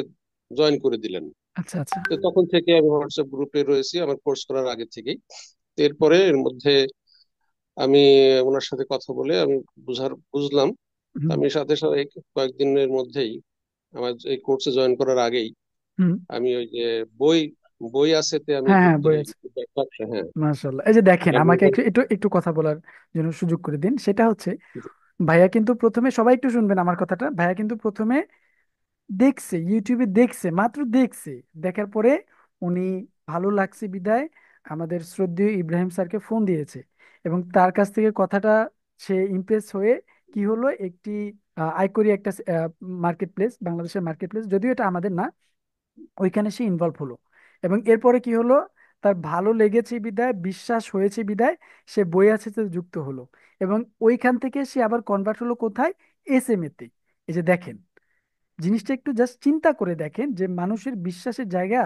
S4: জয়েন করে দিলেন।
S1: আচ্ছা আচ্ছা।
S4: তো তখন থেকে আমি হোয়াটসঅ্যাপ গ্রুপে রয়েছি, আমার কোর্স করার আগে থেকেই। তো এরপরে এর মধ্যে আমি ওনার সাথে কথা বলে আমি বুঝলাম।
S1: হুম।
S4: আমি সাথে সাথে এই কয়েকদিনের মধ্যেই, আমার এই কোর্সে জয়েন করার আগেই
S1: হুম।
S4: আমি ওই যে বই বই আছেতে আমি
S1: হ্যাঁ হ্যাঁ,
S4: যুক্ত
S1: বই
S4: হই।
S1: আছে।
S4: ব্যবসা, হ্যাঁ।
S1: মাশাল্লাহ, এই যে দেখেন,
S4: আমি
S1: আমাকে একটু একটু একটু কথা বলার জন্য সুযোগ করে দিন। সেটা হচ্ছে, ভাইয়া কিন্তু প্রথমে, সবাই একটু শুনবেন আমার কথাটা, ভাইয়া কিন্তু প্রথমে দেখছে, ইউটিউবে দেখছে, মাত্র দেখছে। দেখার পরে উনি ভালো লাগছে বিদায় আমাদের শ্রদ্ধেয় ইব্রাহিম স্যারকে ফোন দিয়েছে, এবং তার কাছ থেকে কথাটা সে ইমপ্রেস হয়ে কি হলো, একটি আইকরি একটা মার্কেট প্লেস, বাংলাদেশের মার্কেট প্লেস, যদিও এটা আমাদের না, ওইখানে সে ইনভলভ হলো। এবং এরপরে কি হলো, তার ভালো লেগেছে বিদায়, বিশ্বাস হয়েছে বিদায় সে বই আছে যুক্ত হলো। এবং ওইখান থেকে সে আবার কনভার্ট হলো কোথায়, এস এম এতে। এই যে দেখেন, জিনিসটা একটু জাস্ট চিন্তা করে দেখেন যে মানুষের বিশ্বাসের জায়গা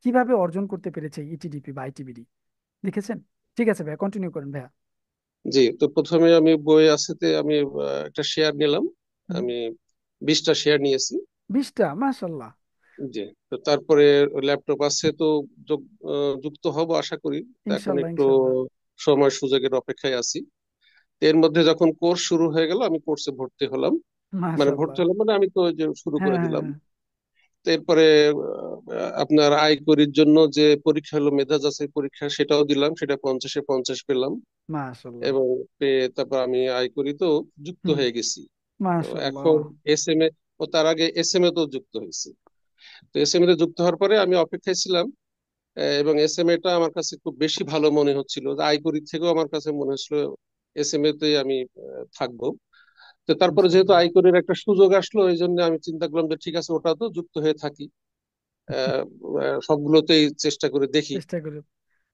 S1: কিভাবে অর্জন করতে পেরেছে ইটিডিপি বা আইটিবিডি। দেখেছেন? ঠিক আছে ভাইয়া, কন্টিনিউ করেন ভাইয়া।
S4: জি, তো প্রথমে আমি বই আছেতে আমি একটা শেয়ার নিলাম।
S1: হুম।
S4: আমি 20টা শেয়ার নিয়েছি।
S1: 20টা, মাশাল্লাহ।
S4: জি, তো তারপরে ল্যাপটপ আছে তো যুক্ত হব আশা করি। তো এখন
S1: ইনশাল্লাহ
S4: একটু
S1: ইনশাল্লাহ।
S4: সময় সুযোগের অপেক্ষায় আছি। তো এর মধ্যে যখন কোর্স শুরু হয়ে গেল আমি কোর্সে ভর্তি হলাম। মানে ভর্তি
S1: মাশাল্লাহ।
S4: হলাম মানে আমি তো ওই যে শুরু
S1: হ্যাঁ
S4: করে
S1: হ্যাঁ
S4: দিলাম।
S1: হ্যাঁ।
S4: তো এরপরে আপনার আয়করির জন্য যে পরীক্ষা হলো, মেধা যাচাই পরীক্ষা, সেটাও দিলাম। সেটা 50-এ 50 পেলাম।
S1: মাশাল্লাহ।
S4: এবং পেয়ে তারপর আমি আয়করি তো যুক্ত
S1: হুম।
S4: হয়ে গেছি। তো
S1: মাশাল্লাহ।
S4: এখন এসএমএ, ও তার আগে এসএমএ তো যুক্ত হয়েছি। তো এসএমএ তে যুক্ত হওয়ার পরে আমি অপেক্ষায় ছিলাম। এবং এসএমএ টা আমার কাছে খুব বেশি ভালো মনে হচ্ছিল, আইকরির থেকেও আমার কাছে মনে হচ্ছিল এসএমএ তে আমি থাকবো। তো তারপরে যেহেতু
S1: ইনশাল্লাহ।
S4: আইকরির একটা সুযোগ আসলো, এই জন্য আমি চিন্তা করলাম যে ঠিক আছে, ওটা তো যুক্ত হয়ে থাকি। আহ, সবগুলোতেই চেষ্টা করে দেখি।
S1: চেষ্টা করি।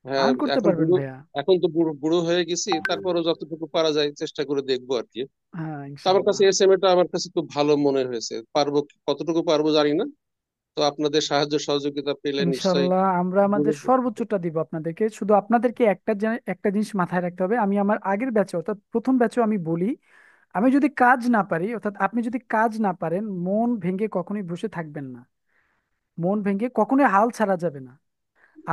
S4: হ্যাঁ,
S1: আর্ন করতে
S4: এখন
S1: পারবেন
S4: বুড়ো,
S1: ভাইয়া।
S4: এখন তো বুড়ো বুড়ো হয়ে গেছি, তারপরে যতটুকু পারা যায় চেষ্টা করে দেখবো আর কি।
S1: হ্যাঁ
S4: তো আমার
S1: ইনশাল্লাহ।
S4: কাছে এসএমএ টা আমার কাছে খুব ভালো মনে হয়েছে। পারবো কতটুকু পারবো জানি না। তো আপনাদের সাহায্য সহযোগিতা পেলে নিশ্চয়ই
S1: ইনশাল্লাহ আমরা আমাদের
S4: বুঝে যেতে।
S1: সর্বোচ্চটা দিব আপনাদেরকে। শুধু আপনাদেরকে একটা জিনিস মাথায় রাখতে হবে। আমি আমার আগের ব্যাচে অর্থাৎ প্রথম ব্যাচেও আমি বলি, আমি যদি কাজ না পারি অর্থাৎ আপনি যদি কাজ না পারেন, মন ভেঙে কখনোই বসে থাকবেন না। মন ভেঙে কখনোই হাল ছাড়া যাবে না।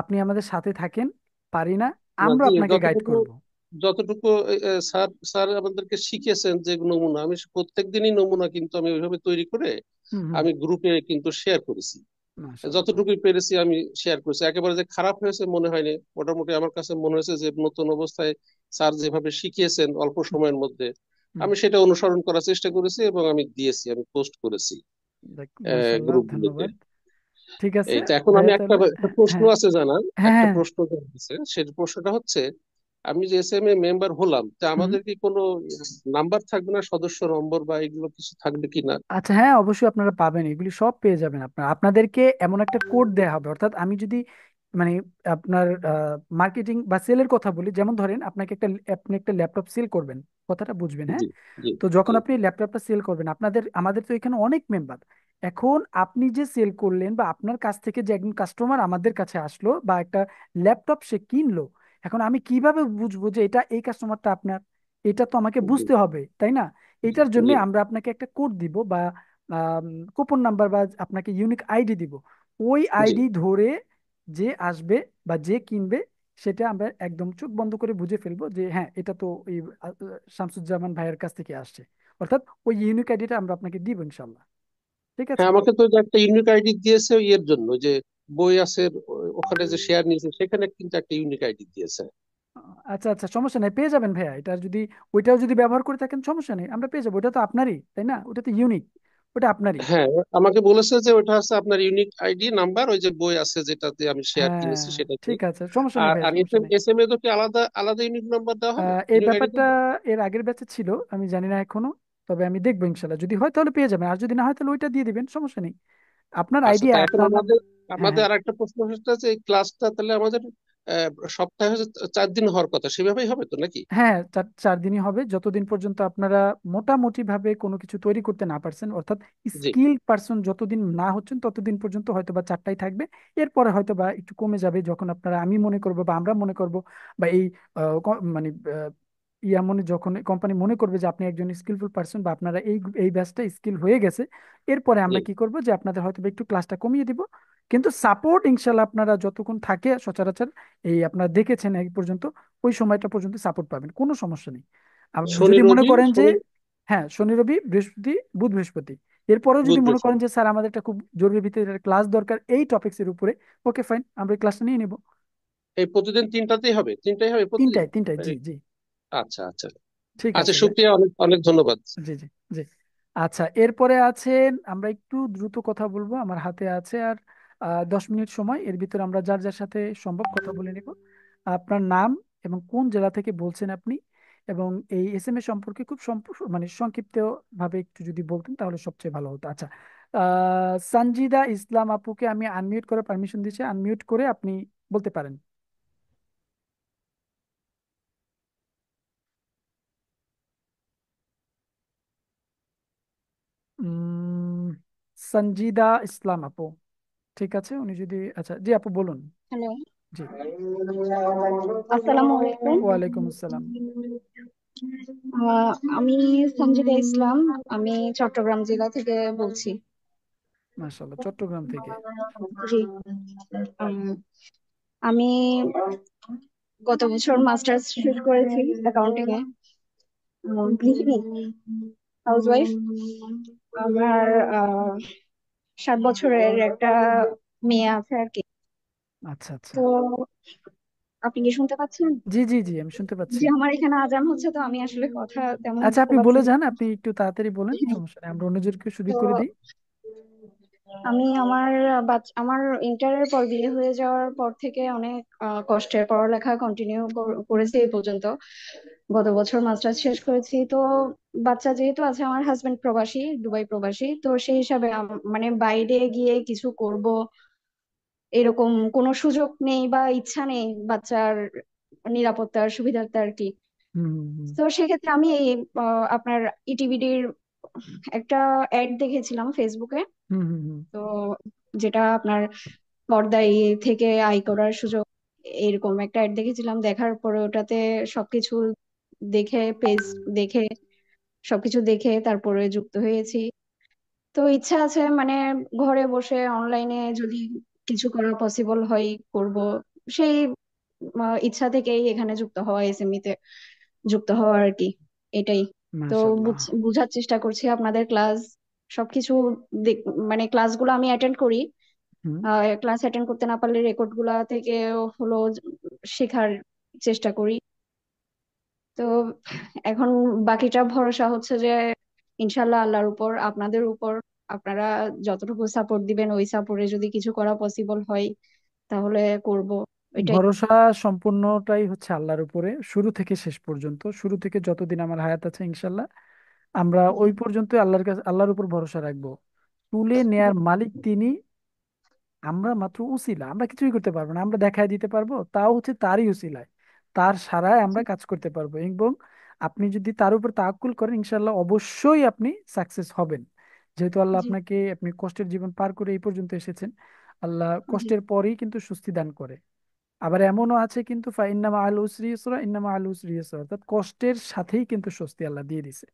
S1: আপনি আমাদের সাথে থাকেন। পারি না,
S4: না
S1: আমরা
S4: জি,
S1: আপনাকে গাইড
S4: যতটুকু
S1: করব।
S4: যতটুকু স্যার স্যার আমাদেরকে শিখিয়েছেন যে নমুনা, আমি প্রত্যেক দিনই নমুনা কিন্তু আমি ওইভাবে তৈরি করে
S1: হুম হুম।
S4: আমি গ্রুপে কিন্তু শেয়ার করেছি।
S1: মাশাআল্লাহ।
S4: যতটুকুই পেরেছি আমি শেয়ার করেছি। একেবারে যে খারাপ হয়েছে মনে হয়নি। মোটামুটি আমার কাছে মনে হয়েছে যে নতুন অবস্থায় স্যার যেভাবে শিখিয়েছেন অল্প
S1: হুম
S4: সময়ের মধ্যে,
S1: হুম।
S4: আমি সেটা অনুসরণ করার চেষ্টা করেছি এবং আমি দিয়েছি, আমি পোস্ট করেছি
S1: মাশাআল্লাহ,
S4: গ্রুপগুলোতে।
S1: ধন্যবাদ। ঠিক আছে
S4: এই তো এখন আমি
S1: ভাইয়া,
S4: একটা
S1: তাহলে
S4: একটা প্রশ্ন
S1: হ্যাঁ
S4: আছে জানার।
S1: হ্যাঁ
S4: একটা
S1: হ্যাঁ।
S4: প্রশ্ন জানার আছে, সেই প্রশ্নটা হচ্ছে, আমি যে এসএমএ মেম্বার হলাম, তা
S1: হুম।
S4: আমাদের কি কোনো নাম্বার থাকবে না, সদস্য নম্বর বা এগুলো কিছু থাকবে কিনা?
S1: আচ্ছা হ্যাঁ, অবশ্যই আপনারা পাবেন, এগুলি সব পেয়ে যাবেন। আপনাদেরকে এমন একটা কোড দেওয়া হবে। অর্থাৎ আমি যদি মানে আপনার মার্কেটিং বা সেলের কথা বলি, যেমন ধরেন আপনি একটা ল্যাপটপ সেল করবেন, কথাটা বুঝবেন হ্যাঁ।
S4: জি, জি,
S1: তো যখন
S4: জি,
S1: আপনি ল্যাপটপটা সেল করবেন, আমাদের তো এখানে অনেক মেম্বার। এখন আপনি যে সেল করলেন বা আপনার কাছ থেকে যে একজন কাস্টমার আমাদের কাছে আসলো বা একটা ল্যাপটপ সে কিনলো, এখন আমি কিভাবে বুঝবো যে এটা এই কাস্টমারটা আপনার? এটা তো আমাকে
S4: জি,
S1: বুঝতে হবে, তাই না?
S4: জি,
S1: এটার জন্য
S4: জি,
S1: আমরা আপনাকে একটা কোড দিব বা কুপন নাম্বার বা আপনাকে ইউনিক আইডি দিব। ওই
S4: জি।
S1: আইডি ধরে যে আসবে বা যে কিনবে, সেটা আমরা একদম চোখ বন্ধ করে বুঝে ফেলবো যে হ্যাঁ এটা তো এই শামসুজ্জামান ভাইয়ের কাছ থেকে আসছে। অর্থাৎ ওই ইউনিক আইডিটা আমরা আপনাকে দিব ইনশাল্লাহ। ঠিক আছে?
S4: হ্যাঁ, আমাকে তো যে একটা ইউনিক আইডি দিয়েছে ওই এর জন্য, যে বই আছে ওখানে যে শেয়ার নিয়েছে সেখানে কিন্তু একটা ইউনিক আইডি দিয়েছে।
S1: আচ্ছা আচ্ছা, সমস্যা নেই, পেয়ে যাবেন ভাইয়া। এটা যদি ওইটাও যদি ব্যবহার করে থাকেন সমস্যা নেই, আমরা পেয়ে যাবো। ওটা তো আপনারই, তাই না? ওটা তো ইউনিক, ওটা আপনারই।
S4: হ্যাঁ, আমাকে বলেছে যে ওটা হচ্ছে আপনার ইউনিক আইডি নাম্বার, ওই যে বই আছে যেটাতে আমি শেয়ার কিনেছি
S1: হ্যাঁ
S4: সেটাতে।
S1: ঠিক আছে, সমস্যা নেই
S4: আর
S1: ভাইয়া,
S4: আর
S1: সমস্যা নেই।
S4: এসএমএ তো কি আলাদা আলাদা ইউনিক নাম্বার দেওয়া হবে,
S1: এই
S4: ইউনিক আইডি
S1: ব্যাপারটা
S4: দেবে?
S1: এর আগের ব্যাচে ছিল, আমি জানি না এখনো। তবে আমি দেখবো ইনশাল্লাহ, যদি হয় তাহলে পেয়ে যাবেন, আর যদি না হয় তাহলে ওইটা দিয়ে দিবেন, সমস্যা নেই। আপনার
S4: আচ্ছা,
S1: আইডিয়া
S4: তা এখন
S1: আপনার নাম।
S4: আমাদের
S1: হ্যাঁ
S4: আমাদের
S1: হ্যাঁ।
S4: আর একটা প্রশ্ন হচ্ছে যে এই ক্লাসটা তাহলে আমাদের সপ্তাহে হচ্ছে 4 দিন হওয়ার কথা, সেভাবেই হবে তো নাকি?
S1: হ্যাঁ, 4 দিনই হবে, যতদিন পর্যন্ত আপনারা মোটামুটি ভাবে কোনো কিছু তৈরি করতে না পারছেন। অর্থাৎ
S4: জি,
S1: স্কিল পারসন যতদিন না হচ্ছেন ততদিন পর্যন্ত হয়তো বা 4টাই থাকবে। এরপরে হয়তো বা একটু কমে যাবে যখন আপনারা, আমি মনে করবো বা আমরা মনে করব বা এই মানে ইয়া মনে যখন কোম্পানি মনে করবে যে আপনি একজন স্কিলফুল পারসন বা আপনারা এই এই ব্যাচটা স্কিল হয়ে গেছে, এরপরে
S4: জি।
S1: আমরা কি করব যে আপনাদের হয়তো বা একটু ক্লাসটা কমিয়ে দিব। কিন্তু সাপোর্ট ইনশাল্লাহ আপনারা যতক্ষণ থাকে সচরাচর এই আপনারা দেখেছেন এই পর্যন্ত, ওই সময়টা পর্যন্ত সাপোর্ট পাবেন, কোনো সমস্যা নেই। আপনি
S4: শনি
S1: যদি মনে
S4: রবি
S1: করেন যে
S4: শনি
S1: হ্যাঁ শনি রবি বৃহস্পতি বুধ বৃহস্পতি, এরপরেও যদি
S4: বুধ
S1: মনে করেন
S4: বৃহস্পতি
S1: যে স্যার আমাদের একটা খুব জরুরি ভিত্তিতে ক্লাস দরকার এই টপিকস এর উপরে, ওকে ফাইন, আমরা এই ক্লাসটা নিয়ে নিব।
S4: এই প্রতিদিন তিনটাতেই হবে, তিনটাই হবে প্রতিদিন?
S1: তিনটায় তিনটায়, জি
S4: এই,
S1: জি।
S4: আচ্ছা, আচ্ছা।
S1: ঠিক
S4: আচ্ছা,
S1: আছে ভাই।
S4: শুক্রিয়া, অনেক অনেক ধন্যবাদ।
S1: জি জি জি। আচ্ছা, এরপরে আছেন, আমরা একটু দ্রুত কথা বলবো, আমার হাতে আছে আর 10 মিনিট সময়, এর ভিতরে আমরা যার যার সাথে সম্ভব কথা বলে নিব। আপনার নাম এবং কোন জেলা থেকে বলছেন আপনি, এবং এই এসএমএ সম্পর্কে খুব মানে সংক্ষিপ্ত ভাবে একটু যদি বলতেন তাহলে সবচেয়ে ভালো হতো। আচ্ছা, সঞ্জিদা ইসলাম আপুকে আমি আনমিউট করে পারমিশন দিচ্ছি, আনমিউট করে আপনি বলতে পারেন। সঞ্জিদা ইসলাম আপু। ঠিক আছে, উনি যদি, আচ্ছা জি আপু বলুন।
S3: হ্যালো,
S1: জি।
S3: আসসালামু আলাইকুম।
S1: ওয়ালাইকুম আসসালাম।
S3: আমি সঞ্জিদা ইসলাম। আমি চট্টগ্রাম জেলা থেকে বলছি।
S1: মাশাআল্লাহ, চট্টগ্রাম থেকে।
S3: জি। উম, আমি গত বছর মাস্টার্স শেষ করেছি অ্যাকাউন্টিং এ। গৃহিণী, হাউসওয়াইফ। আমার 7 বছরের একটা মেয়ে আছে আর কি।
S1: আচ্ছা আচ্ছা।
S3: তো আপনি কি শুনতে পাচ্ছেন?
S1: জি জি জি, আমি শুনতে পাচ্ছি।
S3: যে আমার এখানে আজান হচ্ছে, তো আমি আসলে কথা তেমন
S1: আচ্ছা,
S3: বলতে
S1: আপনি
S3: পারছি
S1: বলে
S3: না।
S1: যান, আপনি একটু তাড়াতাড়ি বলেন, সমস্যা নেই, আমরা অন্যজনকে সুযোগ
S3: তো
S1: করে দিই।
S3: আমি আমার ইন্টারের পর বিয়ে হয়ে যাওয়ার পর থেকে অনেক কষ্টের পড়ালেখা কন্টিনিউ করেছি এই পর্যন্ত। গত বছর মাস্টার্স শেষ করেছি। তো বাচ্চা যেহেতু আছে, আমার হাজবেন্ড প্রবাসী, দুবাই প্রবাসী, তো সেই হিসাবে মানে বাইরে গিয়ে কিছু করব এরকম কোনো সুযোগ নেই বা ইচ্ছা নেই বাচ্চার নিরাপত্তার সুবিধার্থে আর কি।
S1: হুম হুম হুম
S3: তো সেক্ষেত্রে আমি এই আপনার ইটিভিডির একটা অ্যাড দেখেছিলাম ফেসবুকে।
S1: হুম হুম হুম।
S3: তো যেটা আপনার পর্দায় থেকে আয় করার সুযোগ, এরকম একটা অ্যাড দেখেছিলাম। দেখার পরে ওটাতে সবকিছু দেখে, পেজ দেখে, সবকিছু দেখে তারপরে যুক্ত হয়েছি। তো ইচ্ছা আছে মানে ঘরে বসে অনলাইনে যদি কিছু করা পসিবল হয় করব, সেই ইচ্ছা থেকেই এখানে যুক্ত হওয়া, এসএমই তে যুক্ত হওয়া আর কি। এটাই। তো
S1: মাশাআল্লাহ।
S3: বুঝার চেষ্টা করছি আপনাদের ক্লাস সবকিছু। মানে ক্লাসগুলো আমি অ্যাটেন্ড করি।
S1: হুম।
S3: ক্লাস অ্যাটেন্ড করতে না পারলে রেকর্ড গুলা থেকে হলো শেখার চেষ্টা করি। তো এখন বাকিটা ভরসা হচ্ছে যে ইনশাল্লাহ আল্লাহর উপর, আপনাদের উপর। আপনারা যতটুকু সাপোর্ট দিবেন, ওই সাপোর্টে যদি কিছু করা পসিবল হয় তাহলে করব। ওইটাই।
S1: ভরসা সম্পূর্ণটাই হচ্ছে আল্লাহর উপরে, শুরু থেকে শেষ পর্যন্ত, শুরু থেকে যতদিন আমার হায়াত আছে ইনশাল্লাহ আমরা
S3: জি,
S1: ওই পর্যন্ত আল্লাহর কাছে, আল্লাহর উপর ভরসা রাখবো। তুলে
S3: জি,
S1: নেয়ার মালিক তিনি, আমরা মাত্র উসিলা, আমরা কিছুই করতে পারবো না। আমরা দেখায় দিতে পারবো, তাও হচ্ছে তারই উসিলায়, তার সারায় আমরা
S3: জি,
S1: কাজ করতে পারবো। এবং আপনি যদি তার উপর তাওয়াক্কুল করেন ইনশাল্লাহ অবশ্যই আপনি সাকসেস হবেন। যেহেতু আল্লাহ
S3: জি,
S1: আপনাকে, আপনি কষ্টের জীবন পার করে এই পর্যন্ত এসেছেন, আল্লাহ
S3: জি,
S1: কষ্টের পরেই কিন্তু স্বস্তি দান করে। আবার এমনও আছে কিন্তু ইন্নামা আল উসরি ইউসরা, ইন্নামা আল উসরি ইউসরা, অর্থাৎ কষ্টের সাথেই কিন্তু স্বস্তি আল্লাহ দিয়ে দিছে।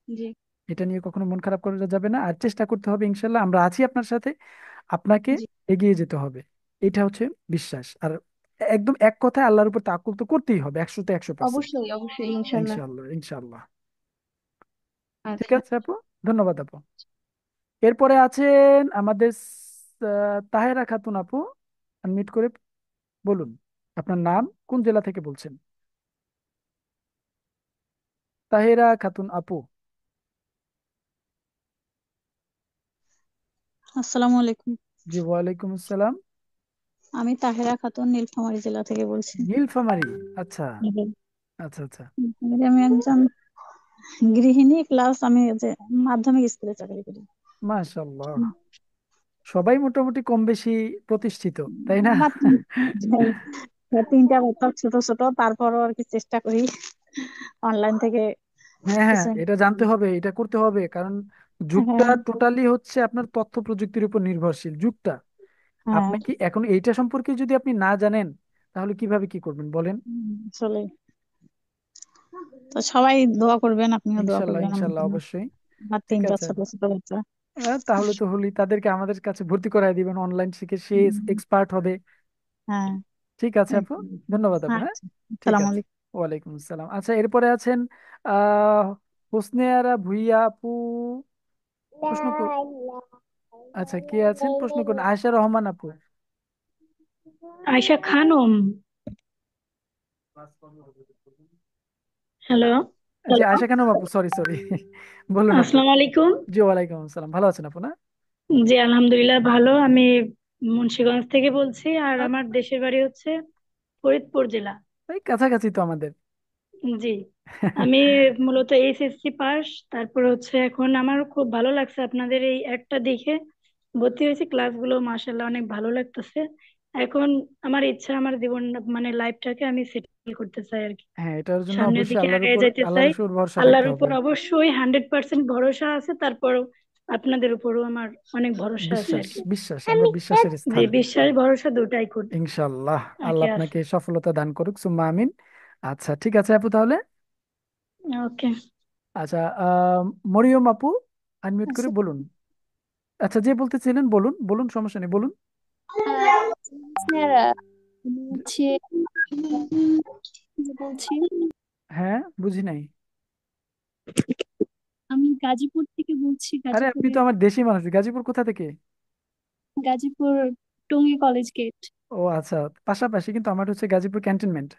S3: জি,
S1: এটা নিয়ে কখনো মন খারাপ করা যাবে না, আর চেষ্টা করতে হবে, ইনশাল্লাহ আমরা আছি আপনার সাথে, আপনাকে
S3: জি।
S1: এগিয়ে যেতে হবে। এটা হচ্ছে বিশ্বাস। আর একদম এক কথায় আল্লাহর উপর তাওয়াক্কুল তো করতেই হবে, 100%।
S3: অবশ্যই, অবশ্যই, ইনশাল্লাহ।
S1: ইনশাল্লাহ ইনশাল্লাহ। ঠিক
S3: আচ্ছা।
S1: আছে আপু, ধন্যবাদ আপু। এরপরে আছেন আমাদের তাহেরা খাতুন আপু। আনমিউট করে বলুন আপনার নাম, কোন জেলা থেকে বলছেন। তাহেরা খাতুন আপু।
S5: আসসালামু আলাইকুম।
S1: জি ওয়ালাইকুম আসসালাম।
S5: আমি তাহেরা খাতুন, নীলফামারী জেলা থেকে বলছি।
S1: নীলফামারী। আচ্ছা
S5: জি।
S1: আচ্ছা আচ্ছা।
S5: আমি একজন গৃহিণী, প্লাস আমি যে মাধ্যমিক স্কুলে চাকরি করি।
S1: মাশাআল্লাহ,
S5: হুম।
S1: সবাই মোটামুটি কম বেশি প্রতিষ্ঠিত, তাই না?
S5: আমার 3টা বাচ্চা ছোট ছোট, তারপরও আর কি চেষ্টা করি অনলাইন থেকে
S1: হ্যাঁ হ্যাঁ,
S5: কিছু।
S1: এটা জানতে হবে, এটা করতে হবে, কারণ যুগটা
S5: হ্যাঁ,
S1: টোটালি হচ্ছে আপনার তথ্য প্রযুক্তির উপর নির্ভরশীল যুগটা।
S5: হ্যাঁ।
S1: আপনি কি এখন এইটা সম্পর্কে যদি আপনি না জানেন তাহলে কিভাবে কি করবেন বলেন?
S5: আসলে তো সবাই দোয়া করবেন, আপনিও দোয়া
S1: ইনশাল্লাহ
S5: করবেন আমার
S1: ইনশাল্লাহ,
S5: জন্য।
S1: অবশ্যই।
S5: আমার
S1: ঠিক
S5: 3টা
S1: আছে।
S5: ছোট ছোট বাচ্চা।
S1: তাহলে তো হলি, তাদেরকে আমাদের কাছে ভর্তি করায় দিবেন, অনলাইন শিখে সে
S5: হুম,
S1: এক্সপার্ট হবে।
S5: হ্যাঁ।
S1: ঠিক আছে আপু, ধন্যবাদ আপু। হ্যাঁ,
S5: আচ্ছা,
S1: ঠিক
S5: আসসালামু
S1: আছে।
S5: আলাইকুম।
S1: ওয়ালাইকুম আসসালাম। আচ্ছা, এরপরে আছেন আহ হোসনে আরা ভুইয়া আপু। প্রশ্ন আচ্ছা, কে আছেন প্রশ্ন করুন, আয়েশা রহমান আপু।
S6: আয়শা খানম। হ্যালো।
S1: জি আয়েশা খানম আপু, সরি সরি। বলুন আপু।
S6: আসসালামু আলাইকুম।
S1: জি ওয়ালাইকুম আসসালাম, ভালো আছেন আপু না?
S6: জি আলহামদুলিল্লাহ ভালো। আমি মুন্সিগঞ্জ থেকে বলছি, আর
S1: আ-
S6: আমার দেশের বাড়ি হচ্ছে ফরিদপুর জেলা।
S1: এই কাছাকাছি তো আমাদের।
S6: জি। আমি মূলত এইচএসসি পাস। তারপর হচ্ছে এখন আমার খুব ভালো লাগছে আপনাদের এই অ্যাডটা দেখে ভর্তি হয়েছে। ক্লাসগুলো মাশাআল্লাহ অনেক ভালো লাগতেছে। এখন আমার ইচ্ছা আমার জীবন মানে লাইফটাকে আমি সেটেল করতে চাই আর কি।
S1: হ্যাঁ, এটার জন্য
S6: সামনের
S1: অবশ্যই
S6: দিকে
S1: আল্লাহর
S6: আগায়
S1: উপর,
S6: যেতে
S1: আল্লাহর
S6: চাই।
S1: উপর ভরসা রাখতে
S6: আল্লাহর উপর
S1: হবে।
S6: অবশ্যই 100% ভরসা আছে। তারপর আপনাদের উপরও আমার অনেক ভরসা আছে আর
S1: বিশ্বাস
S6: কি।
S1: বিশ্বাস আমরা বিশ্বাসের
S6: জি,
S1: স্থান।
S6: বিশ্বাস ভরসা দুটাই করি
S1: ইনশাল্লাহ
S6: আর কি।
S1: আল্লাহ আপনাকে সফলতা দান করুক, সুম্মা আমিন। আচ্ছা ঠিক আছে আপু, তাহলে
S6: ওকে।
S1: আচ্ছা মরিয়ম আপু আনমিউট করে বলুন। আচ্ছা যে বলতেছিলেন বলুন বলুন, সমস্যা নেই বলুন।
S7: স্যার আমি হচ্ছে বলছি,
S1: হ্যাঁ বুঝি নাই।
S7: আমি গাজীপুর থেকে বলছি।
S1: আরে আপনি
S7: গাজীপুরে,
S1: তো আমার দেশি মানুষ, গাজীপুর কোথা থেকে?
S7: Gazipur Tongi college gate.
S1: ও আচ্ছা, পাশাপাশি, কিন্তু আমার হচ্ছে গাজীপুর ক্যান্টনমেন্ট।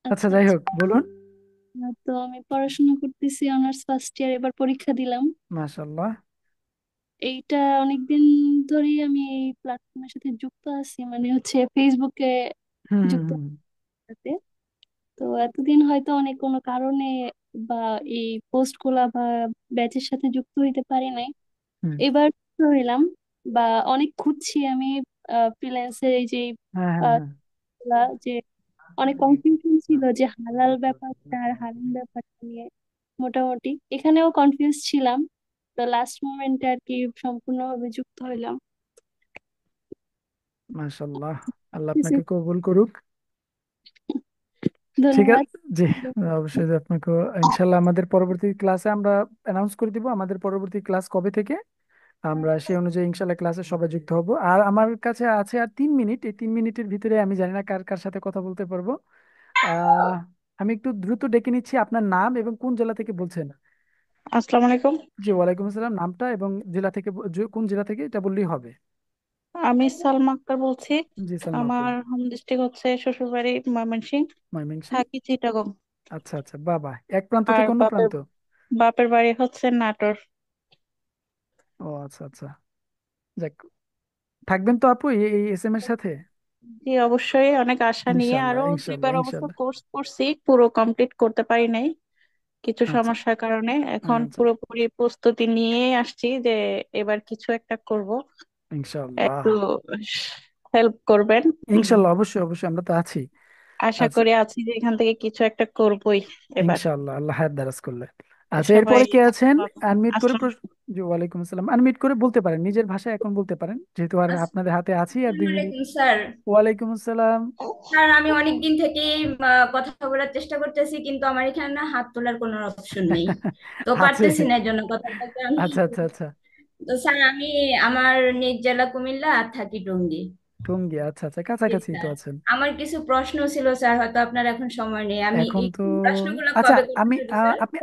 S1: আচ্ছা
S7: আচ্ছা
S1: যাই
S7: আচ্ছা।
S1: হোক বলুন।
S7: তো আমি পড়াশোনা করতেছি, অনার্স ফার্স্ট ইয়ার, এবার পরীক্ষা দিলাম।
S1: মাশাল্লাহ।
S7: এইটা অনেকদিন ধরেই আমি এই প্ল্যাটফর্মের সাথে যুক্ত আছি, মানে হচ্ছে ফেসবুকে
S1: হুম হুম
S7: যুক্ত
S1: হুম
S7: সাথে। তো এতদিন হয়তো অনেক কোনো কারণে বা এই পোস্ট গুলা বা ব্যাচের সাথে যুক্ত হইতে পারি নাই।
S1: হুম।
S7: এবার যুক্ত হইলাম, বা অনেক খুঁজছি আমি ফ্রিল্যান্সের এই যে
S1: হ্যাঁ হ্যাঁ
S7: আহ,
S1: হ্যাঁ।
S7: যে অনেক কনফিউশন ছিল যে হালাল ব্যাপারটা আর হারাম ব্যাপারটা নিয়ে। মোটামুটি এখানেও কনফিউজ ছিলাম, তো লাস্ট মোমেন্টে আর কি সম্পূর্ণভাবে যুক্ত হইলাম।
S1: মাশাল্লাহ, আল্লাহ আপনাকে কবুল করুক। ঠিক
S7: ধন্যবাদ।
S1: আছে জি, অবশ্যই আপনাকে। ইনশাল্লাহ আমাদের পরবর্তী ক্লাসে আমরা অ্যানাউন্স করে দিব আমাদের পরবর্তী ক্লাস কবে থেকে, আমরা সেই অনুযায়ী ইনশাল্লাহ ক্লাসে সবাই যুক্ত হব। আর আমার কাছে আছে আর 3 মিনিট, এই 3 মিনিটের ভিতরে আমি জানি না কার কার সাথে কথা বলতে পারবো। আহ আমি একটু দ্রুত ডেকে নিচ্ছি, আপনার নাম এবং কোন জেলা থেকে বলছেন।
S8: আসসালামু আলাইকুম।
S1: জি ওয়ালাইকুম আসসালাম, নামটা এবং জেলা থেকে কোন জেলা থেকে এটা বললেই হবে।
S8: আমি সালমা আক্তার বলছি।
S1: জি সালমা আপু।
S8: আমার হোম ডিস্ট্রিক্ট হচ্ছে শ্বশুরবাড়ি ময়মনসিংহ,
S1: ময়মনসিংহ।
S8: থাকি চিটাগং।
S1: আচ্ছা আচ্ছা, বাবা, এক প্রান্ত
S8: আর
S1: থেকে অন্য
S8: বাপের
S1: প্রান্ত।
S8: বাপের বাড়ি হচ্ছে নাটোর।
S1: ও আচ্ছা আচ্ছা, যাক, থাকবেন তো আপু এই এস এম এর সাথে?
S8: জি অবশ্যই, অনেক আশা নিয়ে
S1: ইনশাল্লাহ
S8: আরো
S1: ইনশাল্লাহ
S8: দুইবার অবশ্য
S1: ইনশাল্লাহ।
S8: কোর্স করছি, পুরো কমপ্লিট করতে পারি নাই কিছু
S1: আচ্ছা
S8: সমস্যার কারণে। এখন
S1: আচ্ছা,
S8: পুরোপুরি প্রস্তুতি নিয়ে আসছি যে এবার কিছু একটা করব,
S1: ইনশাল্লাহ।
S8: একটু হেল্প করবেন।
S1: ইনশাল্লাহ অবশ্যই অবশ্যই, আমরা তো আছি।
S8: আশা
S1: আচ্ছা,
S8: করি আছি যে এখান থেকে কিছু একটা করবই এবার।
S1: ইনশাল্লাহ আল্লাহ হায়াত দারাজ করলে। আচ্ছা
S8: সবাই
S1: এরপরে কে আছেন? আনমিউট করে
S8: আসসালাম।
S1: জি ওয়ালাইকুম আসসালাম, আনমিউট করে বলতে পারেন, নিজের ভাষায় এখন বলতে পারেন, যেহেতু আর আপনাদের হাতে আছি আর
S9: আসসালামু
S1: 2 মিনিট।
S9: আলাইকুম স্যার।
S1: ওয়ালাইকুম আসসালাম।
S9: স্যার আমি অনেক দিন থেকেই কথা বলার চেষ্টা করতেছি, কিন্তু আমার এখানে না হাত তোলার কোনো অপশন নেই, তো
S1: আছে।
S9: পারতেছি না, এই জন্য কথা বলতে আমি।
S1: আচ্ছা আচ্ছা আচ্ছা।
S9: তো স্যার আমি, আমার নিজ জেলা কুমিল্লা আর থাকি টঙ্গী।
S1: টঙ্গী, আচ্ছা আচ্ছা,
S9: জি
S1: কাছাকাছি তো
S9: স্যার।
S1: আছেন।
S9: আমার কিছু প্রশ্ন ছিল স্যার, হয়তো আপনার এখন সময় নেই, আমি
S1: এখন
S9: এই
S1: তো
S9: প্রশ্নগুলো
S1: আচ্ছা,
S9: কবে করতে
S1: আমি
S9: পারবো স্যার?
S1: আপনি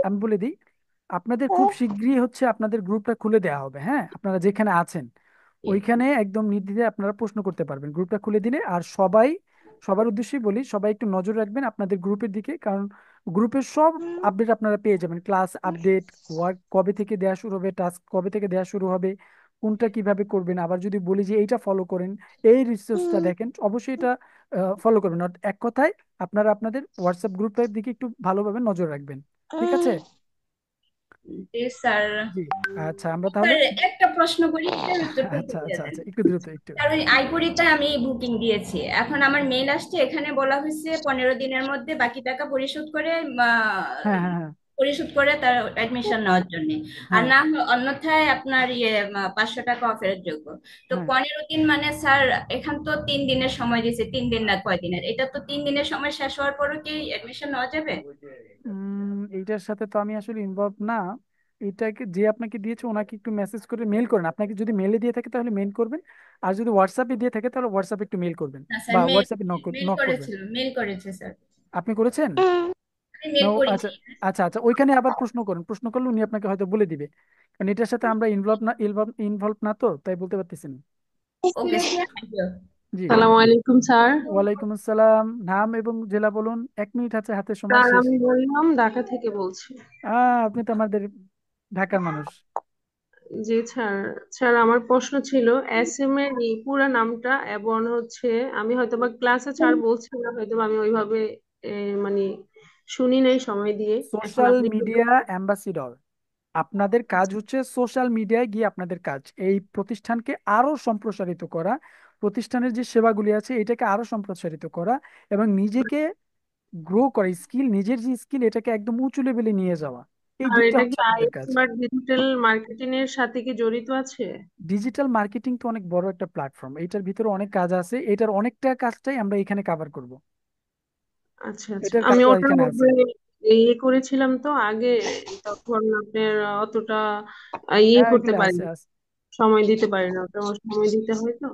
S1: আমি বলে দিই, আপনাদের খুব শীঘ্রই হচ্ছে আপনাদের গ্রুপটা খুলে দেওয়া হবে, হ্যাঁ আপনারা যেখানে আছেন ওইখানে একদম নির্দ্বিধায় আপনারা প্রশ্ন করতে পারবেন গ্রুপটা খুলে দিলে। আর সবাই, সবার উদ্দেশ্যেই বলি, সবাই একটু নজর রাখবেন আপনাদের গ্রুপের দিকে, কারণ গ্রুপের সব আপডেট আপনারা পেয়ে যাবেন, ক্লাস আপডেট, ওয়ার্ক কবে থেকে দেওয়া শুরু হবে, টাস্ক কবে থেকে দেওয়া শুরু হবে, কোনটা কিভাবে করবেন। আবার যদি বলি যে এইটা ফলো করেন, এই রিসোর্সটা দেখেন, অবশ্যই এটা ফলো করবেন। এক কথায় আপনারা আপনাদের হোয়াটসঅ্যাপ গ্রুপটার দিকে একটু ভালোভাবে নজর রাখবেন, ঠিক আছে?
S9: জি স্যার।
S1: জি। আচ্ছা আমরা তাহলে,
S9: স্যার একটা প্রশ্ন করি, এটার উত্তরটা একটু
S1: আচ্ছা
S9: দিয়ে
S1: আচ্ছা
S9: দেন।
S1: আচ্ছা, একটু দ্রুত একটু।
S9: স্যার ওই আইপুরিতে আমি বুকিং দিয়েছি, এখন আমার মেইল আসছে, এখানে বলা হয়েছে 15 দিনের মধ্যে বাকি টাকা পরিশোধ করে
S1: হ্যাঁ হ্যাঁ হ্যাঁ
S9: পরিশোধ করে তার অ্যাডমিশন নেওয়ার জন্য। আর
S1: হ্যাঁ
S9: না অন্যথায় আপনার 500 টাকা অফেরত যোগ্য। তো
S1: হ্যাঁ।
S9: 15 দিন মানে স্যার, এখান তো 3 দিনের সময় দিয়েছে, 3 দিন না কয়দিনের, এটা তো 3 দিনের সময় শেষ হওয়ার পরও কি অ্যাডমিশন নেওয়া যাবে?
S1: এইটার সাথে তো আমি আসলে ইনভলভ না। এটাকে যে আপনাকে দিয়েছে ওনাকে একটু মেসেজ করে মেল করেন, আপনাকে যদি মেলে দিয়ে থাকে তাহলে মেল করবেন, আর যদি হোয়াটসঅ্যাপে দিয়ে থাকে তাহলে হোয়াটসঅ্যাপে একটু মেল করবেন,
S9: না স্যার,
S1: বা
S9: মেল
S1: হোয়াটসঅ্যাপে নক
S9: মেল
S1: নক করবেন।
S9: করেছিল, মেল করেছে স্যার।
S1: আপনি করেছেন?
S9: আমি মেল
S1: নো
S9: করেছি।
S1: আচ্ছা আচ্ছা আচ্ছা, ওইখানে আবার প্রশ্ন করেন, প্রশ্ন করলে উনি আপনাকে হয়তো বলে দিবে, কারণ এটার সাথে আমরা ইনভলভ না, তো তাই বলতে পারতেছি না।
S9: Okay sir, thank you.
S1: জি।
S10: সালামু আলাইকুম স্যার।
S1: ওয়ালাইকুম আসসালাম, নাম এবং জেলা বলুন, 1 মিনিট আছে হাতে, সময়
S10: স্যার
S1: শেষ।
S10: আমি বললাম ঢাকা থেকে বলছি।
S1: আপনি তো আমাদের ঢাকার মানুষ।
S10: জি স্যার। স্যার আমার প্রশ্ন ছিল এস এম এর এই পুরো নামটা, এবং হচ্ছে আমি হয়তো বা ক্লাসে স্যার বলছি না, হয়তো বা আমি ওইভাবে মানে শুনি নাই সময় দিয়ে। এখন
S1: সোশ্যাল
S10: আপনি একটু
S1: মিডিয়া অ্যাম্বাসিডর, আপনাদের কাজ হচ্ছে সোশ্যাল মিডিয়ায় গিয়ে আপনাদের কাজ এই প্রতিষ্ঠানকে আরো সম্প্রসারিত করা, প্রতিষ্ঠানের যে সেবাগুলি আছে এটাকে আরো সম্প্রসারিত করা, এবং নিজেকে গ্রো করা, স্কিল, নিজের যে স্কিল এটাকে একদম উঁচু লেভেলে নিয়ে যাওয়া। এই
S10: আর
S1: দুটো
S10: এটা কি
S1: হচ্ছে আমাদের কাজ।
S10: আইএসএম আর ডিজিটাল মার্কেটিং এর সাথে কি জড়িত আছে?
S1: ডিজিটাল মার্কেটিং তো অনেক বড় একটা প্ল্যাটফর্ম, এটার ভিতরে অনেক কাজ আছে, এটার অনেকটা কাজটাই আমরা এখানে কভার করব।
S10: আচ্ছা আচ্ছা,
S1: এটার
S10: আমি
S1: কাজও
S10: ওটার
S1: এখানে আছে।
S10: মধ্যে ইয়ে করেছিলাম তো আগে, তখন আপনার অতটা ইয়ে
S1: হ্যাঁ,
S10: করতে
S1: এগুলো আছে
S10: পারিনি,
S1: আছে।
S10: সময় দিতে পারি না, ওটা আমার সময় দিতে হয় তো।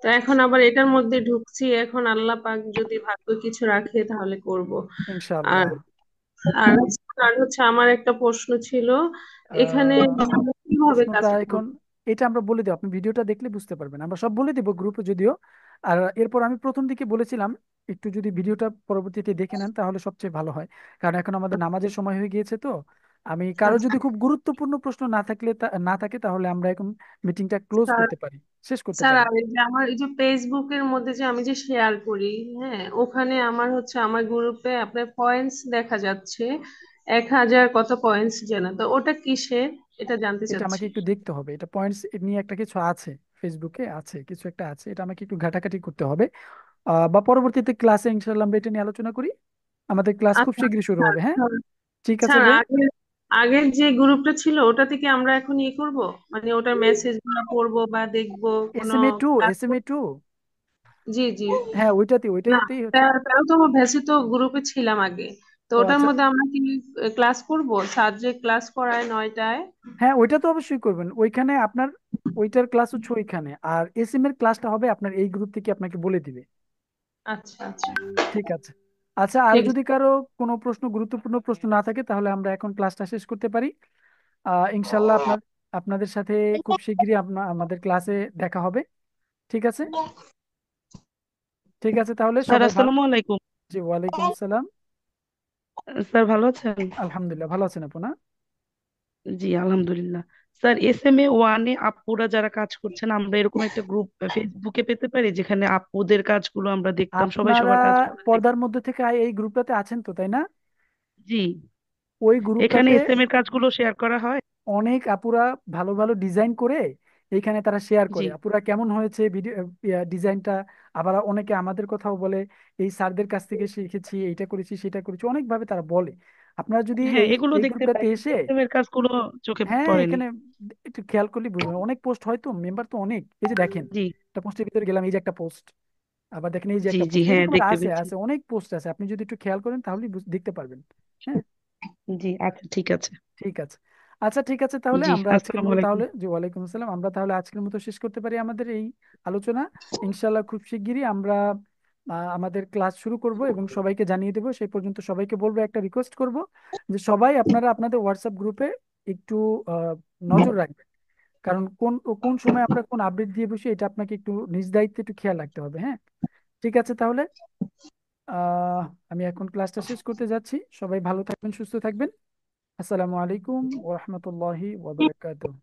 S10: তো এখন আবার এটার মধ্যে ঢুকছি, এখন আল্লাহ পাক যদি ভাগ্য কিছু রাখে তাহলে করব। আর
S1: ইনশাআল্লাহ।
S10: আর হচ্ছে আমার একটা প্রশ্ন ছিল, এখানে কিভাবে কাজ
S1: প্রশ্নটা
S10: করব?
S1: এখন, এটা আমরা বলে দেবো, আপনি ভিডিওটা দেখলে বুঝতে পারবেন, আমরা সব বলে দেবো গ্রুপে যদিও। আর এরপর আমি প্রথম দিকে বলেছিলাম একটু যদি ভিডিওটা পরবর্তীতে দেখে নেন তাহলে সবচেয়ে ভালো হয়, কারণ এখন আমাদের নামাজের সময় হয়ে গিয়েছে তো। আমি কারো
S10: আচ্ছা
S1: যদি খুব গুরুত্বপূর্ণ প্রশ্ন না থাকে তাহলে আমরা এখন মিটিংটা ক্লোজ
S10: স্যার,
S1: করতে পারি, শেষ করতে
S10: স্যার
S1: পারি।
S10: আর এই যে আমার এই যে ফেসবুকের মধ্যে যে আমি যে শেয়ার করি, হ্যাঁ, ওখানে আমার হচ্ছে আমার গ্রুপে আপনার পয়েন্টস দেখা যাচ্ছে 1000 কত পয়েন্টস যেন, তো ওটা কিসের, এটা জানতে
S1: এটা
S10: চাচ্ছি।
S1: আমাকে একটু দেখতে হবে, এটা পয়েন্টস নিয়ে একটা কিছু আছে, ফেসবুকে আছে কিছু একটা আছে, এটা আমাকে একটু ঘাটাঘাটি করতে হবে। বা পরবর্তীতে ক্লাসে ইনশাল্লাহ আমরা এটা নিয়ে আলোচনা করি। আমাদের ক্লাস খুব
S10: আচ্ছা
S1: শীঘ্রই শুরু
S10: স্যার,
S1: হবে, হ্যাঁ।
S10: স্যার,
S1: ঠিক আছে
S10: স্যার,
S1: ভাইয়া।
S10: আগের আগের যে গ্রুপটা ছিল ওটা থেকে আমরা এখন ইয়ে করব, মানে ওটার মেসেজ গুলো পড়বো বা দেখবো কোনো
S1: SMA2,
S10: কাজ
S1: SMA2।
S10: জি জি।
S1: হ্যাঁ,
S10: না,
S1: ওইটাতেই হচ্ছে।
S10: তাও তো ভেসে তো গ্রুপে ছিলাম আগে, তো
S1: ও
S10: ওটার
S1: আচ্ছা।
S10: মধ্যে আমরা কি ক্লাস করব? স্যার যে ক্লাস করায় 9টায়।
S1: হ্যাঁ, ওইটা তো অবশ্যই করবেন ওইখানে আপনার, ওইটার ক্লাস হচ্ছে ওইখানে, আর SM এর ক্লাসটা হবে আপনার এই গ্রুপ থেকে আপনাকে বলে দিবে।
S10: আচ্ছা আচ্ছা,
S1: ঠিক আছে। আচ্ছা, আর
S10: ঠিক
S1: যদি
S10: আছে।
S1: কারো কোনো প্রশ্ন, গুরুত্বপূর্ণ প্রশ্ন না থাকে তাহলে আমরা এখন ক্লাসটা শেষ করতে পারি। ইনশাল্লাহ আপনাদের সাথে খুব শিগগিরই আমাদের ক্লাসে দেখা হবে। ঠিক আছে। ঠিক আছে তাহলে
S11: স্যার
S1: সবাই ভালো।
S11: আসসালামু আলাইকুম।
S1: জি, ওয়ালাইকুম আসসালাম।
S11: স্যার ভালো আছেন?
S1: আলহামদুলিল্লাহ, ভালো আছেন আপু না?
S11: জি আলহামদুলিল্লাহ। স্যার SMA 1-এ আপুরা যারা কাজ করছেন আমরা এরকম একটা গ্রুপ ফেসবুকে পেতে পারি যেখানে আপুদের কাজগুলো আমরা দেখতাম, সবাই
S1: আপনারা
S11: সবার কাজগুলো
S1: পর্দার
S11: দেখতাম।
S1: মধ্যে থেকে এই গ্রুপটাতে আছেন তো, তাই না?
S11: জি,
S1: ওই
S11: এখানে
S1: গ্রুপটাতে
S11: SM এর কাজগুলো শেয়ার করা হয়।
S1: অনেক আপুরা ভালো ভালো ডিজাইন করে এইখানে তারা শেয়ার
S11: জি,
S1: করে আপুরা কেমন হয়েছে ভিডিও ডিজাইনটা। আবার অনেকে আমাদের কথাও বলে, এই স্যারদের কাছ থেকে শিখেছি, এইটা করেছি সেটা করেছি, অনেকভাবে তারা বলে। আপনারা যদি
S11: হ্যাঁ
S1: এই
S11: এগুলো
S1: এই
S11: দেখতে
S1: গ্রুপটাতে
S11: পাই কিন্তু
S1: এসে,
S11: SM এর কাজগুলো চোখে
S1: হ্যাঁ
S11: পড়েনি।
S1: এখানে একটু খেয়াল করলে বুঝবেন, অনেক পোস্ট হয় তো, মেম্বার তো অনেক, এই যে দেখেন
S11: জি
S1: একটা পোস্টের ভিতরে গেলাম, এই যে একটা পোস্ট, আবার দেখেন এই যে
S11: জি
S1: একটা
S11: জি,
S1: পোস্ট,
S11: হ্যাঁ
S1: এরকম
S11: দেখতে
S1: আছে
S11: পেয়েছি।
S1: আছে অনেক পোস্ট আছে, আপনি যদি একটু খেয়াল করেন তাহলেই দেখতে পারবেন। হ্যাঁ।
S11: জি আচ্ছা ঠিক আছে।
S1: ঠিক আছে। আচ্ছা, ঠিক আছে তাহলে
S11: জি
S1: আমরা আজকের
S11: আসসালামু
S1: মতো
S11: আলাইকুম।
S1: তাহলে, জি ওয়ালাইকুম আসসালাম, আমরা তাহলে আজকের মতো শেষ করতে পারি আমাদের এই আলোচনা। ইনশাল্লাহ খুব শিগগিরই আমরা আমাদের ক্লাস শুরু করব এবং সবাইকে জানিয়ে দেবো। সেই পর্যন্ত সবাইকে বলবো, একটা রিকোয়েস্ট করব যে সবাই আপনারা আপনাদের হোয়াটসঅ্যাপ গ্রুপে একটু আহ, নজর রাখবেন, কারণ কোন কোন সময় আমরা কোন আপডেট দিয়ে বসি এটা আপনাকে একটু নিজ দায়িত্বে একটু খেয়াল রাখতে হবে, হ্যাঁ। ঠিক আছে তাহলে আহ আমি এখন ক্লাসটা শেষ করতে যাচ্ছি। সবাই ভালো থাকবেন, সুস্থ থাকবেন। আসসালামু আলাইকুম ওয়া রাহমাতুল্লাহি ওয়া বারাকাতুহু।